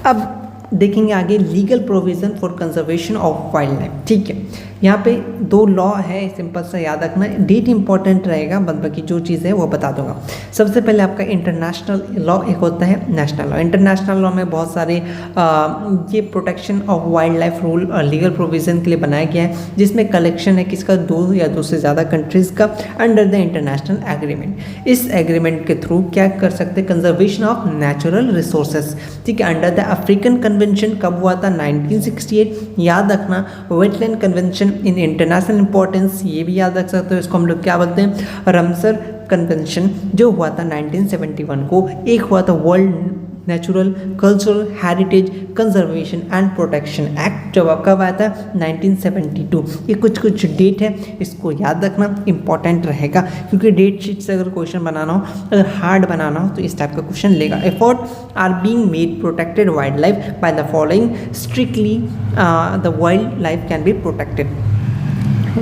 अब देखेंगे आगे legal provision for conservation of wild life. ठीक है, यहाँ पे 2 लॉ है, सिंपल सा याद रखना। डेट इंपॉर्टेंट रहेगा, बाकी जो चीज़ है वो बता दूंगा। सबसे पहले आपका इंटरनेशनल लॉ एक होता है, नेशनल लॉ। इंटरनेशनल लॉ में बहुत सारे ये protection of wild life rule और लीगल प्रोविज़न के लिए बनाया गया है, जिसमें कलेक्शन है किसका? 2 या 2 से ज़्यादा कंट्रीज़ का अंडर द इंटरनेशनल एग्रीमेंट। इस एग्रीमेंट के थ्रू क्या कर सकते हैं? Conservation of natural resources. ठीक है, under the African convention convention कब हुआ था? 1968। याद रखना wetland convention in international importance, ये भी याद रख सकते हो, इसको हम लोग क्या बोलते हैं? रमसर कन्वेंशन जो हुआ था 1971 को। एक हुआ था world natural cultural heritage conservation and protection act, जब कब आया था? 1972। ये कुछ डेट है, इसको याद रखना, इंपॉर्टेंट रहेगा, क्योंकि डेट शीट से अगर क्वेश्चन बनाना हो, अगर हार्ड बनाना हो तो इस टाइप का क्वेश्चन लेगा। Effort are being made protected wild life by the following strictly the wild life can be protected.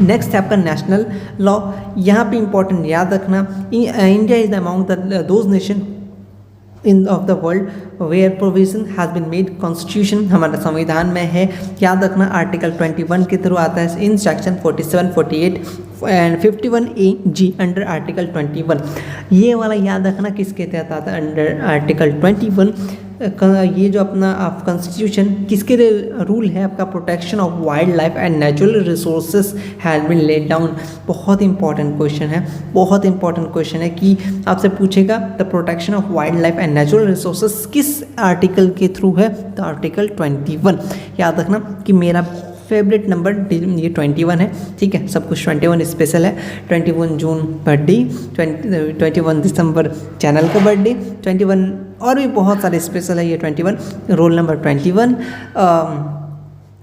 Next है आपका नेशनल लॉ, यहाँ पे इंपॉर्टेंट याद रखना, India is among the those nation in of the world where provision has been made constitution, हमारा संविधान में है, याद रखना आर्टिकल 21 के थ्रू आता है, in section 47, 48 and 51A(G) under article 21। ये वाला याद रखना किसके तहत आता है? Under article 21। ये जो अपना आप कॉन्स्टिट्यूशन किसके रूल है? आपका protection of wild life and natural resources has been laid down. बहुत इंपॉर्टेंट क्वेश्चन है, बहुत इंपॉर्टेंट क्वेश्चन है कि आपसे पूछेगा the protection of wild life and natural resources किस आर्टिकल के थ्रू है? तो आर्टिकल 21। याद रखना कि मेरा फेवरेट नंबर ये 21 है, ठीक है, सब कुछ 21 स्पेशल है। 21 जून बर्थडे, 21 दिसंबर चैनल का बर्थडे, 21 और भी बहुत सारे स्पेशल है, ये 21 रोल नंबर 21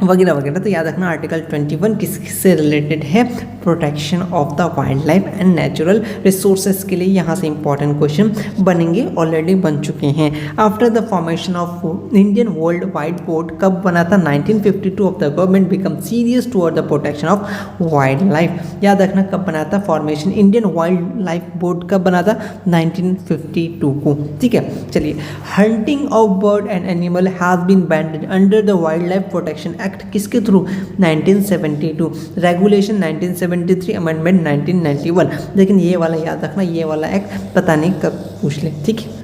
वगैरह वगैरह। तो याद रखना आर्टिकल 21 किससे रिलेटेड है? Protection of the wild life and natural resources के लिए यहाँ से इंपॉर्टेंट क्वेश्चन बनेंगे, ऑलरेडी बन चुके हैं। After the formation of Indian world wide board कब बना था? 1952 of the government become serious toward the protection of wild life. याद रखना कब बना था formation Indian wildlife board कब बना था? 1952 को, ठीक है। चलिए, hunting of bird and animal has been banned under the wild life protection act किसके थ्रू? 1972। Regulation 1973, amendment 1991। लेकिन ये वाला याद रखना, ये वाला एक्ट पता नहीं कब पूछ ले, ठीक है,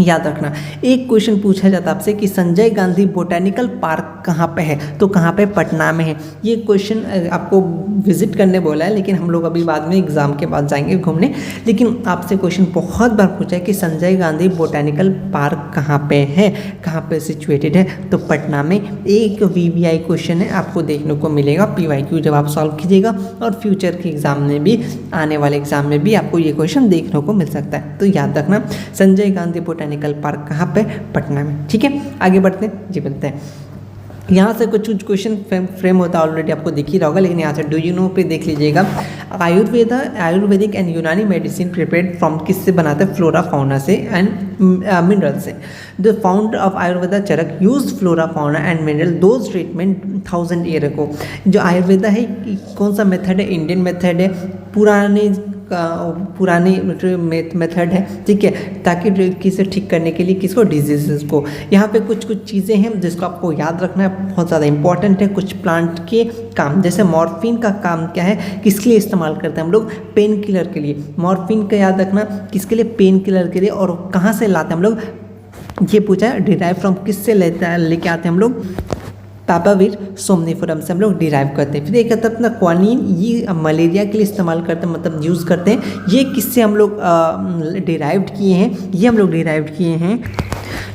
याद रखना। एक क्वेश्चन पूछा जाता है आपसे कि संजय गांधी बोटैनिकल पार्क कहाँ पे है? तो कहाँ पे? पटना में है। ये क्वेश्चन आपको विजिट करने बोला है, लेकिन हम लोग अभी बाद में एग्जाम के बाद जाएंगे घूमने। लेकिन आपसे क्वेश्चन बहुत बार पूछा है कि संजय गांधी बोटैनिकल पार्क कहाँ पे है, कहाँ पे सिचुएटेड है? तो पटना में। एक VVI क्वेश्चन है, आपको देखने को मिलेगा PYQ जब आप सॉल्व कीजिएगा, और फ्यूचर के एग्जाम में भी, आने वाले एग्जाम में भी आपको ये क्वेश्चन देखने को मिल सकता है। तो याद रखना संजय गांधी बोटैनिकल पार्क कहाँ पे? पटना में, ठीक है। आगे बढ़ते हैं, जी बनते हैं। यहाँ से कुछ क्वेश्चन फ्रेम होता है, ऑलरेडी आपको दिख ही रहा होगा, लेकिन यहाँ से डू यू नो पे देख लीजिएगा। Ayurvedic and Unani medicine prepared from किससे बनाते हैं? फ्लोरा फाउना से एंड मिनरल से। The founder of Ayurveda Charak use flora fauna and mineral those treatment 1000 year ago. जो आयुर्वेदा है कौन सा मेथड है? इंडियन मेथड है, पुरानी मेथड है, ठीक है, ताकि किसे ठीक करने के लिए, किसको? डिजीज़ को। यहाँ पे कुछ चीज़ें हैं जिसको आपको याद रखना है, बहुत ज़्यादा इंपॉर्टेंट है। कुछ प्लांट के काम, जैसे मॉर्फिन का काम क्या है, किसके लिए इस्तेमाल करते हैं हम लोग? पेन किलर के लिए। मॉर्फिन का याद रखना किसके लिए? पेन किलर के लिए। और कहाँ से लाते हैं हम लोग? ये पूछा है, डिराइव फ्रॉम किससे लेके आते हैं हम लोग? पापाविर सोमनिफरम से हम लोग डिराइव करते हैं। फिर एक आता है अपना क्वानिन, ये मलेरिया के लिए इस्तेमाल करते हैं, मतलब यूज़ करते हैं। ये किससे हम लोग डिराइव्ड किए हैं? ये हम लोग डिराइव्ड किए हैं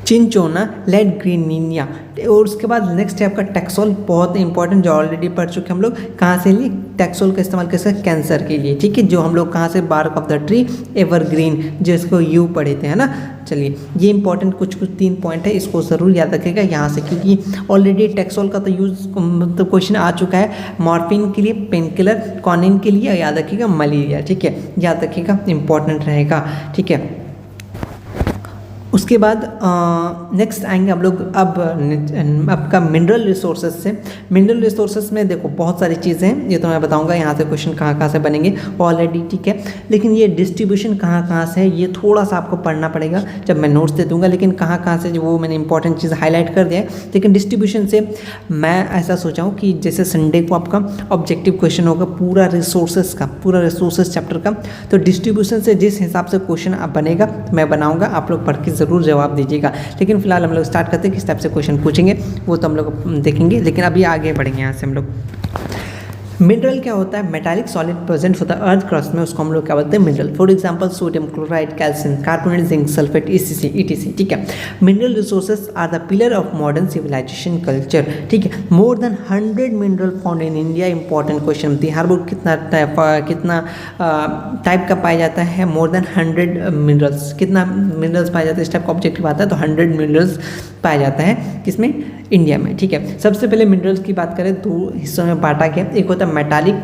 चिनचोना लेडग्रेनिया। और उसके बाद नेक्स्ट है आपका टैक्सोल, बहुत इंपॉर्टेंट, जो ऑलरेडी पढ़ चुके हम लोग। कहाँ से लिए? टैक्सोल का इस्तेमाल कैसे? कैंसर के लिए, ठीक है। जो हम लोग कहाँ से? Bark of the tree evergreen, जिसको यू पढ़े थे, है ना। चलिए, ये इंपॉर्टेंट कुछ 3 पॉइंट है, इसको ज़रूर याद रखिएगा यहाँ से, क्योंकि ऑलरेडी टैक्सोल का तो यूज़ मतलब क्वेश्चन आ चुका है। मॉर्फिन के लिए, पेन किलर, कॉनिन के लिए, याद रखिएगा मलेरिया, ठीक है, याद रखिएगा, इंपॉर्टेंट रहेगा, ठीक है। उसके बाद नेक्स्ट आएंगे हम लोग अब आपका मिनरल रिसोर्सेज से। मिनरल रिसोर्सेज में देखो बहुत सारी चीज़ें हैं, ये तो मैं बताऊंगा यहाँ से क्वेश्चन कहाँ से बनेंगे ऑलरेडी, ठीक है। लेकिन ये डिस्ट्रीब्यूशन कहाँ से है, ये थोड़ा सा आपको पढ़ना पड़ेगा जब मैं नोट्स दे दूंगा। लेकिन कहाँ से वो मैंने इंपॉर्टेंट चीज़ हाईलाइट कर दिया है। लेकिन डिस्ट्रीब्यूशन से मैं ऐसा सोचा हूँ कि जैसे संडे को आपका ऑब्जेक्टिव क्वेश्चन होगा पूरा रिसोर्सेज चैप्टर का, तो डिस्ट्रीब्यूशन से जिस हिसाब से क्वेश्चन बनेगा मैं बनाऊँगा, आप लोग पढ़ के ज़रूर जवाब दीजिएगा। लेकिन फिलहाल हम लोग स्टार्ट करते हैं, किस टाइप से क्वेश्चन पूछेंगे वो तो हम लोग देखेंगे। लेकिन अभी आगे बढ़ेंगे यहाँ से हम लोग। मिनरल क्या होता है, मेटालिक सॉलिड प्रेजेंट होता है अर्थ क्रस्ट में, उसको हम लोग क्या बोलते हैं mineral. For example sodium chloride, calcium carbonate, zinc sulphate, ETC. ठीक है, mineral resources are the pillar of modern civilisation culture. ठीक है, more than 100 mineral found in India. Important question, Bihar board कितना टाइप का पाया जाता है, मोर देन 100 मिनरल्स, कितना मिनरल्स पाया जाता है, इस टाइप का ऑब्जेक्टिव आता है तो 100 मिनरल्स पाया जाता है किसमें, इंडिया में। ठीक है, सबसे पहले मिनरल्स की बात करें दो हिस्सों में बांटा गया, एक होता है मेटालिक,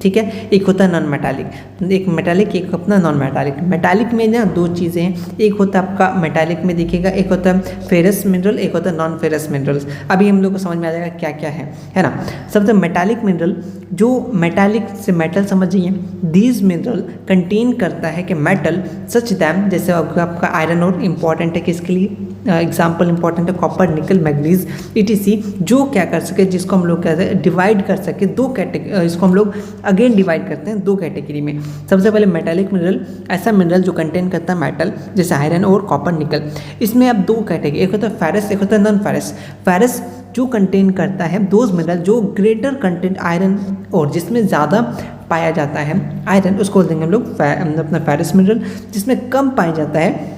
ठीक है, एक होता है नॉन मेटालिक। एक मेटालिक, एक अपना नॉन मेटालिक। मेटालिक में ना दो चीज़ें हैं, एक होता है आपका मेटालिक में दिखेगा, एक होता है फेरस मिनरल, एक होता है नॉन फेरस मिनरल्स। अभी हम लोग को समझ में आ जाएगा क्या क्या है ना। सबसे मेटालिक मिनरल, जो मेटालिक से मेटल समझिए, दीज मिनरल कंटेन करता है कि मेटल सच दैम, जैसे आपका आयरन और इंपॉर्टेंट है किसके लिए, एग्जाम्पल इंपॉर्टेंट है कॉपर, निकल, मैग्नीज, ईटीसी, जो क्या कर सके, जिसको हम लोग कहते हैं डिवाइड कर सके दो कैटेगरी, इसको हम लोग अगेन डिवाइड करते हैं दो कैटेगरी में। सबसे पहले मेटालिक मिनरल, ऐसा मिनरल जो कंटेन करता है मेटल जैसे आयरन और कॉपर, निकल। इसमें अब दो कैटेगरी, एक होता है फेरस, एक होता है नॉन फेरस। फेरस जो कंटेन करता है दोज मिनरल जो ग्रेटर कंटेंट आयरन और जिसमें ज़्यादा पाया जाता है आयरन, उसको बोल देंगे हम लोग अपना फेरस मिनरल। जिसमें कम पाया जाता है,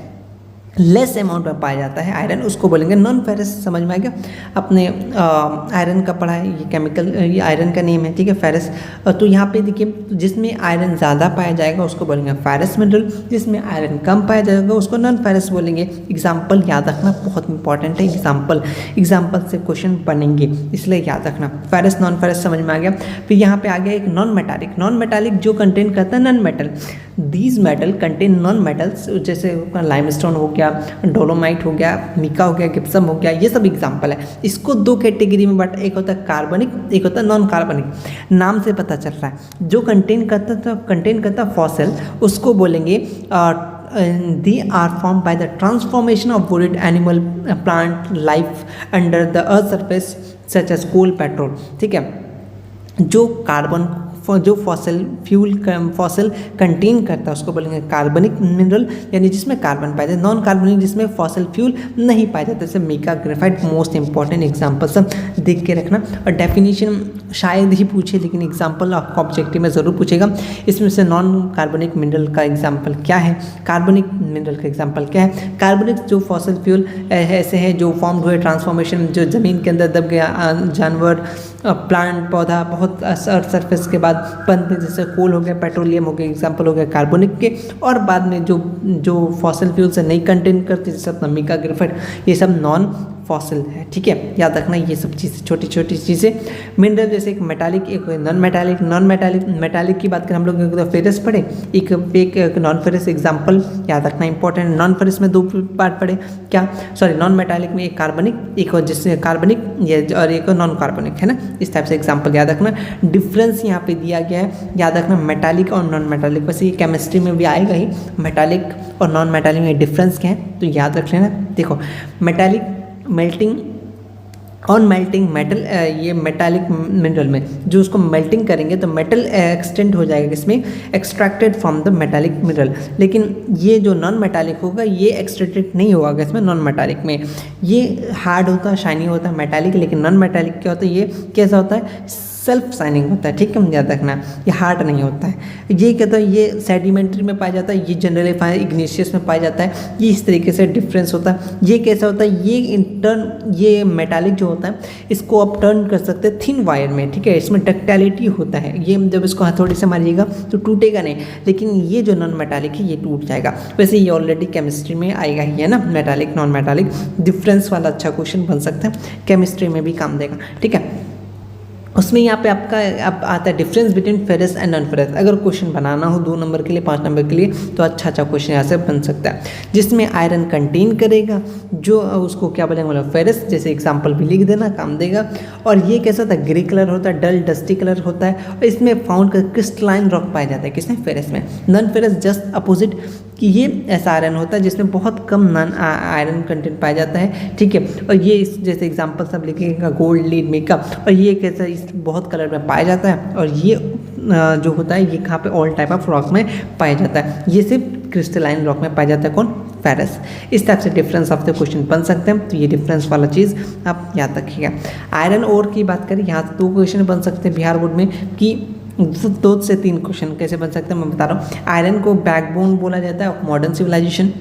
लेस अमाउंट में पाया जाता है आयरन, उसको बोलेंगे नॉन फेरस। समझ में आ गया, अपने आयरन का पढ़ा है, ये केमिकल, ये आयरन का नेम है। ठीक है, फेरस। तो यहाँ पे देखिए, जिसमें आयरन ज़्यादा पाया जाएगा उसको बोलेंगे फेरस मिनरल, जिसमें आयरन कम पाया जाएगा उसको नॉन फेरस बोलेंगे। एग्जाम्पल याद रखना बहुत इंपॉर्टेंट है, एग्जाम्पल से क्वेश्चन बनेंगे, इसलिए याद रखना। फेरस नॉन फेरस समझ में आ गया। फिर यहाँ पे आ गया एक नॉन मेटालिक। नॉन मेटालिक जो कंटेन करता है non metal, these metal contain non metals, जैसे लाइमस्टोन हो गया, डोलोमाइट हो गया, मिका हो गया, गिप्सम हो गया, ये सब एग्जाम्पल है। इसको दो कैटेगरी में बट, एक होता है कार्बनिक, एक होता है नॉन कार्बनिक। नाम से पता चल रहा है, जो कंटेन करता फॉसिल उसको बोलेंगे they are formed by the transformation of buried animal plant life under the earth surface such as coal, petrol। ठीक है, जो कार्बन जो फॉसिल कंटेन करता है उसको बोलेंगे कार्बनिक मिनरल, यानी जिसमें कार्बन पाया जाता है। नॉन कार्बनिक जिसमें फॉसिल फ्यूल नहीं पाया जाता, जैसे mica, graphite, most important example सब देख के रखना। और डेफिनेशन शायद ही पूछे, लेकिन एग्जाम्पल आपको ऑब्जेक्टिव में ज़रूर पूछेगा। इसमें से नॉन कार्बनिक मिनरल का एग्जाम्पल क्या है, कार्बनिक मिनरल का एग्जाम्पल क्या है। कार्बनिक जो फॉसिल फ्यूल ऐसे हैं जो फॉर्म हुए ट्रांसफॉर्मेशन, जो ज़मीन के अंदर दब गया, जानवर, प्लांट, पौधा बहुत अर्थ सरफेस के बाद बनते, जैसे कोल हो गया, पेट्रोलियम हो गया, एग्जाम्पल हो गया कार्बनिक के। और बाद में जो फॉसिल फ्यूल से नहीं कंटेन करते, जैसे अपना मिका, ग्रेफाइट, ये सब नॉन फॉसिल है। ठीक है, याद रखना ये सब चीज़ें, छोटी छोटी चीज़ें। मिनरल जैसे एक मेटालिक, एक नॉन मेटालिक। मेटालिक की बात करें हम लोग तो फेरस पढ़े, एक नॉन फेरस एग्जाम्पल याद रखना इंपॉर्टेंट। नॉन फेरस में दो पार्ट पढ़े क्या, सॉरी नॉन मेटालिक में एक कार्बनिक, एक जिससे कार्बनिक ये और एक नॉन कार्बनिक, है ना। इस टाइप से एग्जाम्पल याद रखना। डिफरेंस यहाँ पे दिया गया है, याद रखना मेटालिक और नॉन मेटालिक। वैसे ये केमिस्ट्री में भी आएगा ही, मेटालिक और नॉन मेटालिक में डिफरेंस क्या है तो याद रख लेना। देखो, metallic melting on melting metal, ये मेटालिक मिनरल में जो उसको मेल्टिंग करेंगे तो मेटल एक्सटेंड हो जाएगा, इसमें extracted from the metallic mineral. लेकिन ये जो नॉन मेटालिक होगा ये एक्सट्रैक्टेड नहीं होगा इसमें, नॉन मेटालिक में ये हार्ड होता है, शाइनी होता है मेटालिक। लेकिन नॉन मेटालिक क्या होता है, ये कैसा होता है, सेल्फ शाइनिंग होता है। ठीक है, याद रखना, ये हार्ड नहीं होता है। ये कहता है ये सेडिमेंट्री में पाया जाता है, ये जनरली इग्नेशियस में पाया जाता है। ये इस तरीके से डिफरेंस होता है। ये कैसा होता है, ये इंटर्न, ये मेटालिक जो होता है इसको आप टर्न कर सकते हैं थिन वायर में। ठीक है, इसमें डक्टिलिटी होता है, ये जब इसको हथौड़ी से मारिएगा तो टूटेगा नहीं, लेकिन ये जो नॉन मेटालिक है ये टूट जाएगा। वैसे ये ऑलरेडी केमिस्ट्री में आएगा ही, है ना, मेटालिक नॉन मेटालिक डिफरेंस वाला अच्छा क्वेश्चन बन सकता है, केमिस्ट्री में भी काम देगा। ठीक है, उसमें यहाँ पे आपका आता है difference between ferrous and non ferrous. अगर क्वेश्चन बनाना हो 2 नंबर के लिए, 5 नंबर के लिए, तो अच्छा क्वेश्चन यहाँ से बन सकता है। जिसमें आयरन कंटेन करेगा, जो उसको क्या बोलेंगे, मतलब फेरस, जैसे एग्जांपल भी लिख देना, काम देगा। और ये कैसा होता है, ग्रे कलर होता है, डल डस्टी कलर होता है। और इसमें फाउंड कर क्रिस्टलाइन रॉक पाया जाता है, किसमें, फेरस में। नॉन फेरस जस्ट अपोजिट कि ये ऐसा आयरन होता है जिसमें बहुत कम नॉन आयरन कंटेंट पाया जाता है। ठीक है, और ये जैसे एग्जांपल सब लिखेगा, गोल्ड, लीड, मेकअप। और ये कैसा बहुत कलर में पाया जाता है। और ये जो होता है ये कहाँ पे, ऑल टाइप ऑफ रॉक में पाया जाता है। ये सिर्फ क्रिस्टलाइन रॉक में पाया जाता है, कौन, फेरस। इस टाइप से डिफरेंस ऑफ द क्वेश्चन बन सकते हैं, तो ये डिफरेंस वाला चीज़ आप याद रखिएगा। आयरन ओर की बात करें, यहाँ से 2 क्वेश्चन बन सकते हैं बिहार बोर्ड में कि 2 से 3 क्वेश्चन कैसे बन सकते हैं मैं बता रहा हूँ। आयरन को बैकबोन बोला जाता है ऑफ मॉडर्न सिविलाइजेशन,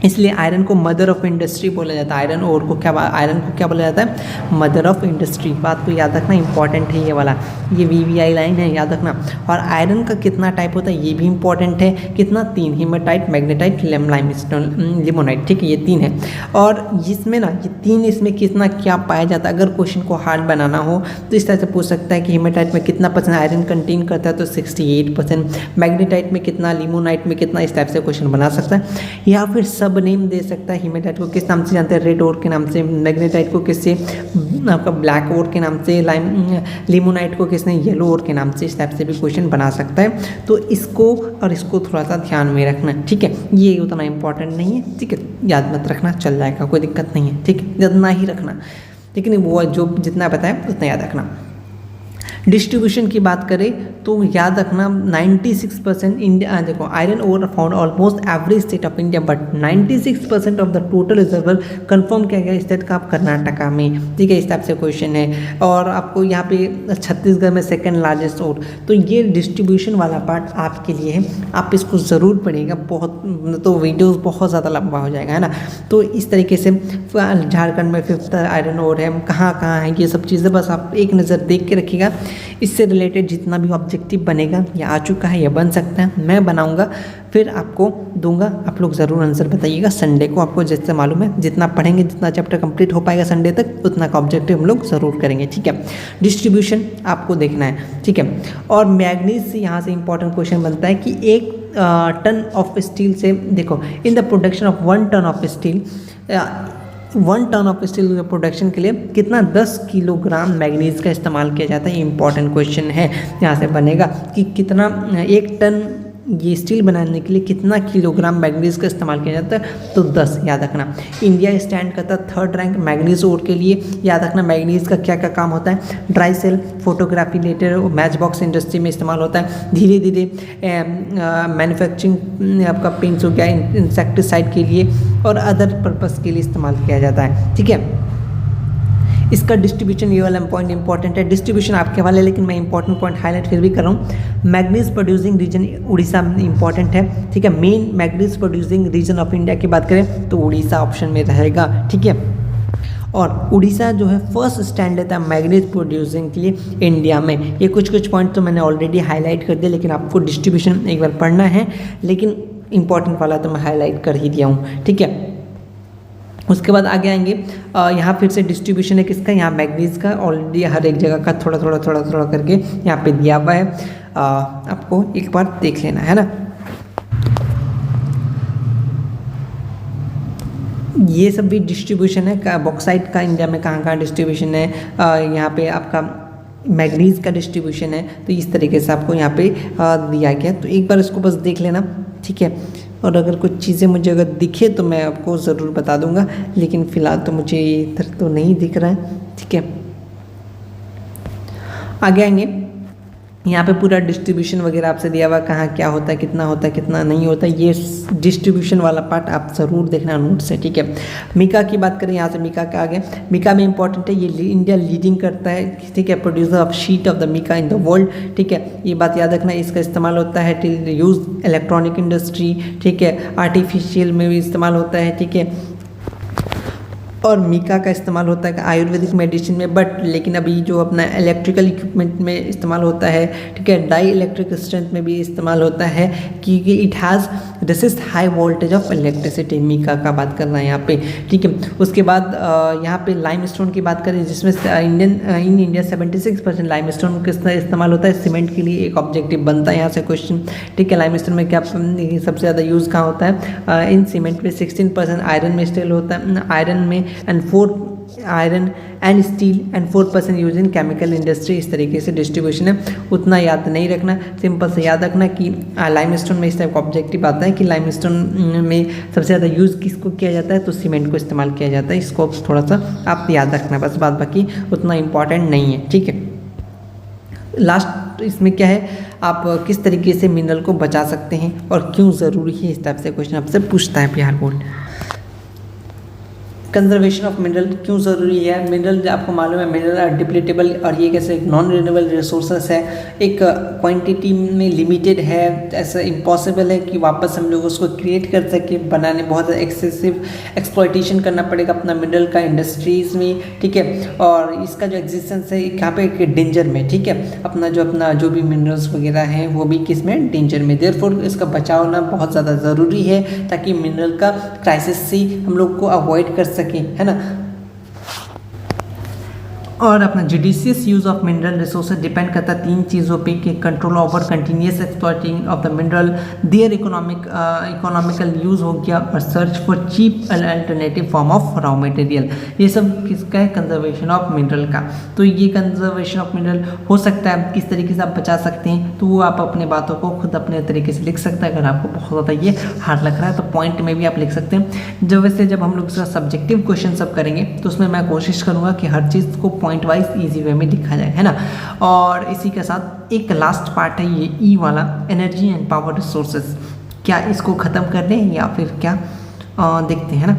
इसलिए आयरन को मदर ऑफ इंडस्ट्री बोला जाता है। आयरन ओर को आयरन को क्या बोला जाता है, मदर ऑफ इंडस्ट्री। बात को याद रखना, इंपॉर्टेंट है ये वाला, ये VVI लाइन है, याद रखना। और आयरन का कितना टाइप होता है ये भी इंपॉर्टेंट है, कितना 3, हीमाटाइट, मैग्नेटाइट, लाइमस्टोन, लिमोनाइट, ठीक है, ये 3 है। और इसमें ना ये 3 इसमें कितना क्या पाया जाता है, अगर क्वेश्चन को हार्ड बनाना हो तो इस तरह से पूछ सकता है कि हीमाटाइट में कितना % आयरन कंटेन करता है, तो 68%, मैग्नेटाइट में कितना, लिमोनाइट में कितना, इस टाइप से क्वेश्चन बना सकता है। या फिर सब नेम दे सकता है, हीमेटाइट को किस नाम से जानते हैं, रेड ओर के नाम से, मैग्नेटाइट को किससे, आपका ब्लैक ओर के नाम से, लिमोनाइट को किसने, येलो ओर के नाम से। इस टाइप से भी क्वेश्चन बना सकता है। तो इसको और इसको थोड़ा सा ध्यान में रखना, ठीक है, ये उतना इंपॉर्टेंट नहीं है, ठीक है, याद मत रखना, चल जाएगा, कोई दिक्कत नहीं है, ठीक है, इतना ही रखना, लेकिन वो जो जितना बताया उतना याद रखना। डिस्ट्रीब्यूशन की बात करें तो याद रखना 96% इंडिया, देखो iron ore found almost every state of India, but 96% of the total reserve confirm किया गया स्टेट का कर्नाटका में, ठीक है, इस टाइप से क्वेश्चन है। और आपको यहाँ पे छत्तीसगढ़ में सेकंड लार्जेस्ट ओर, तो ये डिस्ट्रीब्यूशन वाला पार्ट आपके लिए है, आप इसको ज़रूर पढ़िएगा, बहुत तो वीडियोस बहुत ज़्यादा लंबा हो जाएगा, है ना। तो इस तरीके से झारखंड में 5th आयरन ओर है, कहाँ कहाँ है, ये सब चीज़ें बस आप एक नज़र देख के रखिएगा। इससे रिलेटेड जितना भी ऑब्जेक्टिव बनेगा या आ चुका है या बन सकता है, मैं बनाऊंगा फिर आपको दूंगा, आप लोग ज़रूर आंसर बताइएगा। संडे को आपको जैसे मालूम है, जितना पढ़ेंगे, जितना चैप्टर कंप्लीट हो पाएगा संडे तक, उतना का ऑब्जेक्टिव हम लोग ज़रूर करेंगे, ठीक है। डिस्ट्रीब्यूशन आपको देखना है, ठीक है। और मैग्नीज से यहाँ से इंपॉर्टेंट क्वेश्चन बनता है कि 1 टन ऑफ स्टील से, देखो in the production of 1 ton of steel, 1 ton of steel production के लिए कितना 10 किलोग्राम मैग्नीज का इस्तेमाल किया जाता है। इंपॉर्टेंट क्वेश्चन है, यहाँ से बनेगा कि कितना 1 टन ये स्टील बनाने के लिए कितना किलोग्राम मैग्नीज का इस्तेमाल किया जाता है, तो 10 याद रखना। इंडिया स्टैंड करता है 3rd रैंक मैग्नीज ओर के लिए, याद रखना। मैग्नीज का क्या क्या काम होता है, dry cell, photography letter, match box industry में इस्तेमाल होता है, धीरे धीरे मैन्युफैक्चरिंग आपका पेंट्स हो गया, इंसेक्टिसाइड के लिए और अदर पर्पस के लिए इस्तेमाल किया जाता है, ठीक है। इसका डिस्ट्रीब्यूशन ये वाला पॉइंट इंपॉर्टेंट है, डिस्ट्रीब्यूशन आपके वाले, लेकिन मैं इंपॉर्टेंट पॉइंट हाईलाइट फिर भी कर रहा हूँ। मैग्नीज प्रोड्यूसिंग रीजन उड़ीसा में इंपॉर्टेंट है, ठीक है। Main manganese producing region of India की बात करें तो उड़ीसा ऑप्शन में रहेगा, ठीक है। और उड़ीसा जो है 1st स्टैंड लेता है मैग्नीज प्रोड्यूसिंग के लिए इंडिया में। ये कुछ पॉइंट तो मैंने ऑलरेडी हाईलाइट कर दिया, लेकिन आपको डिस्ट्रीब्यूशन एक बार पढ़ना है, लेकिन इंपॉर्टेंट वाला तो मैं हाईलाइट कर ही दिया हूँ, ठीक है। उसके बाद आगे आएंगे, यहाँ फिर से डिस्ट्रीब्यूशन है किसका, यहाँ मैग्नीज का ऑलरेडी हर एक जगह का थोड़ा थोड़ा करके यहाँ पे दिया हुआ है, आपको एक बार देख लेना है ना। ये सब भी डिस्ट्रीब्यूशन है, बॉक्साइट का इंडिया में कहाँ कहाँ डिस्ट्रीब्यूशन है, यहाँ पे आपका मैग्नीज का डिस्ट्रीब्यूशन है, तो इस तरीके से आपको यहाँ पे दिया गया, तो एक बार इसको बस देख लेना, ठीक है। और अगर कुछ चीज़ें मुझे अगर दिखे तो मैं आपको ज़रूर बता दूंगा, लेकिन फ़िलहाल तो मुझे इधर तो नहीं दिख रहा है, ठीक है। आगे आएंगे, यहाँ पे पूरा डिस्ट्रीब्यूशन वगैरह आपसे दिया हुआ, कहाँ क्या होता है, कितना नहीं होता, ये डिस्ट्रीब्यूशन वाला पार्ट आप ज़रूर देखना नोट से, ठीक है। मीका की बात करें, यहाँ से मीका का आगे, मीका में इंपॉर्टेंट है, ये इंडिया लीडिंग करता है, ठीक है, producer of sheet of the mica in the world, ठीक है। ये बात याद रखना, इसका इस्तेमाल होता है टिल यूज इलेक्ट्रॉनिक इंडस्ट्री, ठीक है, आर्टिफिशियल में भी इस्तेमाल होता है, ठीक है। और मीका का इस्तेमाल होता है आयुर्वेदिक मेडिसिन में, बट लेकिन अभी जो अपना इलेक्ट्रिकल इक्विपमेंट में इस्तेमाल होता है, ठीक है, डाई इलेक्ट्रिक स्ट्रेंथ में भी इस्तेमाल होता है, क्योंकि it has resist high voltage of electricity. Mica का बात कर रहे हैं यहाँ पे, ठीक है। उसके बाद यहाँ पे लाइमस्टोन की बात करें, जिसमें इन इंडिया 76% लाइमस्टोन का इस्तेमाल होता है सीमेंट के लिए। एक ऑब्जेक्टिव बनता है यहाँ से क्वेश्चन, ठीक है। लाइमस्टोन में क्या सबसे ज़्यादा यूज़ कहाँ होता है, इन सीमेंट में 16%, आयरन में स्टील होता है, आयरन में and 4 iron and steel and 4% use in chemical industry. इस तरीके से डिस्ट्रीब्यूशन है, उतना याद नहीं रखना, सिंपल से याद रखना कि लाइमस्टोन में इस टाइप का ऑब्जेक्टिव आता है कि लाइमस्टोन में सबसे ज़्यादा यूज़ किसको किया जाता है, तो सीमेंट को इस्तेमाल किया जाता है। इसको थोड़ा सा आप याद रखना बस, बात बाकी उतना इंपॉर्टेंट नहीं है, ठीक है। लास्ट लास्ट इसमें क्या है, आप किस तरीके से मिनरल को बचा सकते हैं और क्यों ज़रूरी है, इस टाइप से क्वेश्चन आपसे पूछता है Bihar board. Conservation of mineral क्यों ज़रूरी है? मिनरल आपको मालूम है मिनरल आर डिप्लीटेबल और ये कैसे नॉन रिन्यूएबल रिसोर्सेस है, एक क्वांटिटी में लिमिटेड है, ऐसा इम्पॉसिबल है कि वापस हम लोग उसको क्रिएट कर सके, बनाने बहुत एक्सेसिव एक्सप्लॉयटेशन करना पड़ेगा अपना मिनरल का इंडस्ट्रीज़ में, ठीक है। और इसका जो एग्जिस्टेंस है यहाँ पे एक डेंजर में, ठीक है, अपना जो भी मिनरल्स वगैरह हैं वो भी किस में, डेंजर में। देयरफॉर इसका बचाव होना बहुत ज़्यादा ज़रूरी है ताकि मिनरल का क्राइसिस से हम लोग को अवॉइड कर सकें, है ना। और अपना judicious use of mineral resources depend करता है 3 चीज़ों पे कि control over continuous exploiting of the mineral, their economical use हो गया, और search for cheap alternative form of raw material. ये सब किसका है, कंजर्वेशन ऑफ मिनरल का। तो ये कंजर्वेशन ऑफ मिनरल हो सकता है किस तरीके से आप बचा सकते हैं, तो वो आप अपने बातों को खुद अपने तरीके से लिख सकते हैं। अगर आपको बहुत ज़्यादा ये हार्ड लग रहा है तो पॉइंट में भी आप लिख सकते हैं। जब हम लोग इसका सब्जेक्टिव क्वेश्चन सब करेंगे तो उसमें मैं कोशिश करूँगा कि हर चीज़ को पॉइंट वाइज इजी वे में लिखा जाए, है ना। और इसी के साथ एक लास्ट पार्ट है ये ई वाला, एनर्जी एंड पावर रिसोर्सेज। क्या इसको ख़त्म कर दें या फिर क्या देखते हैं ना।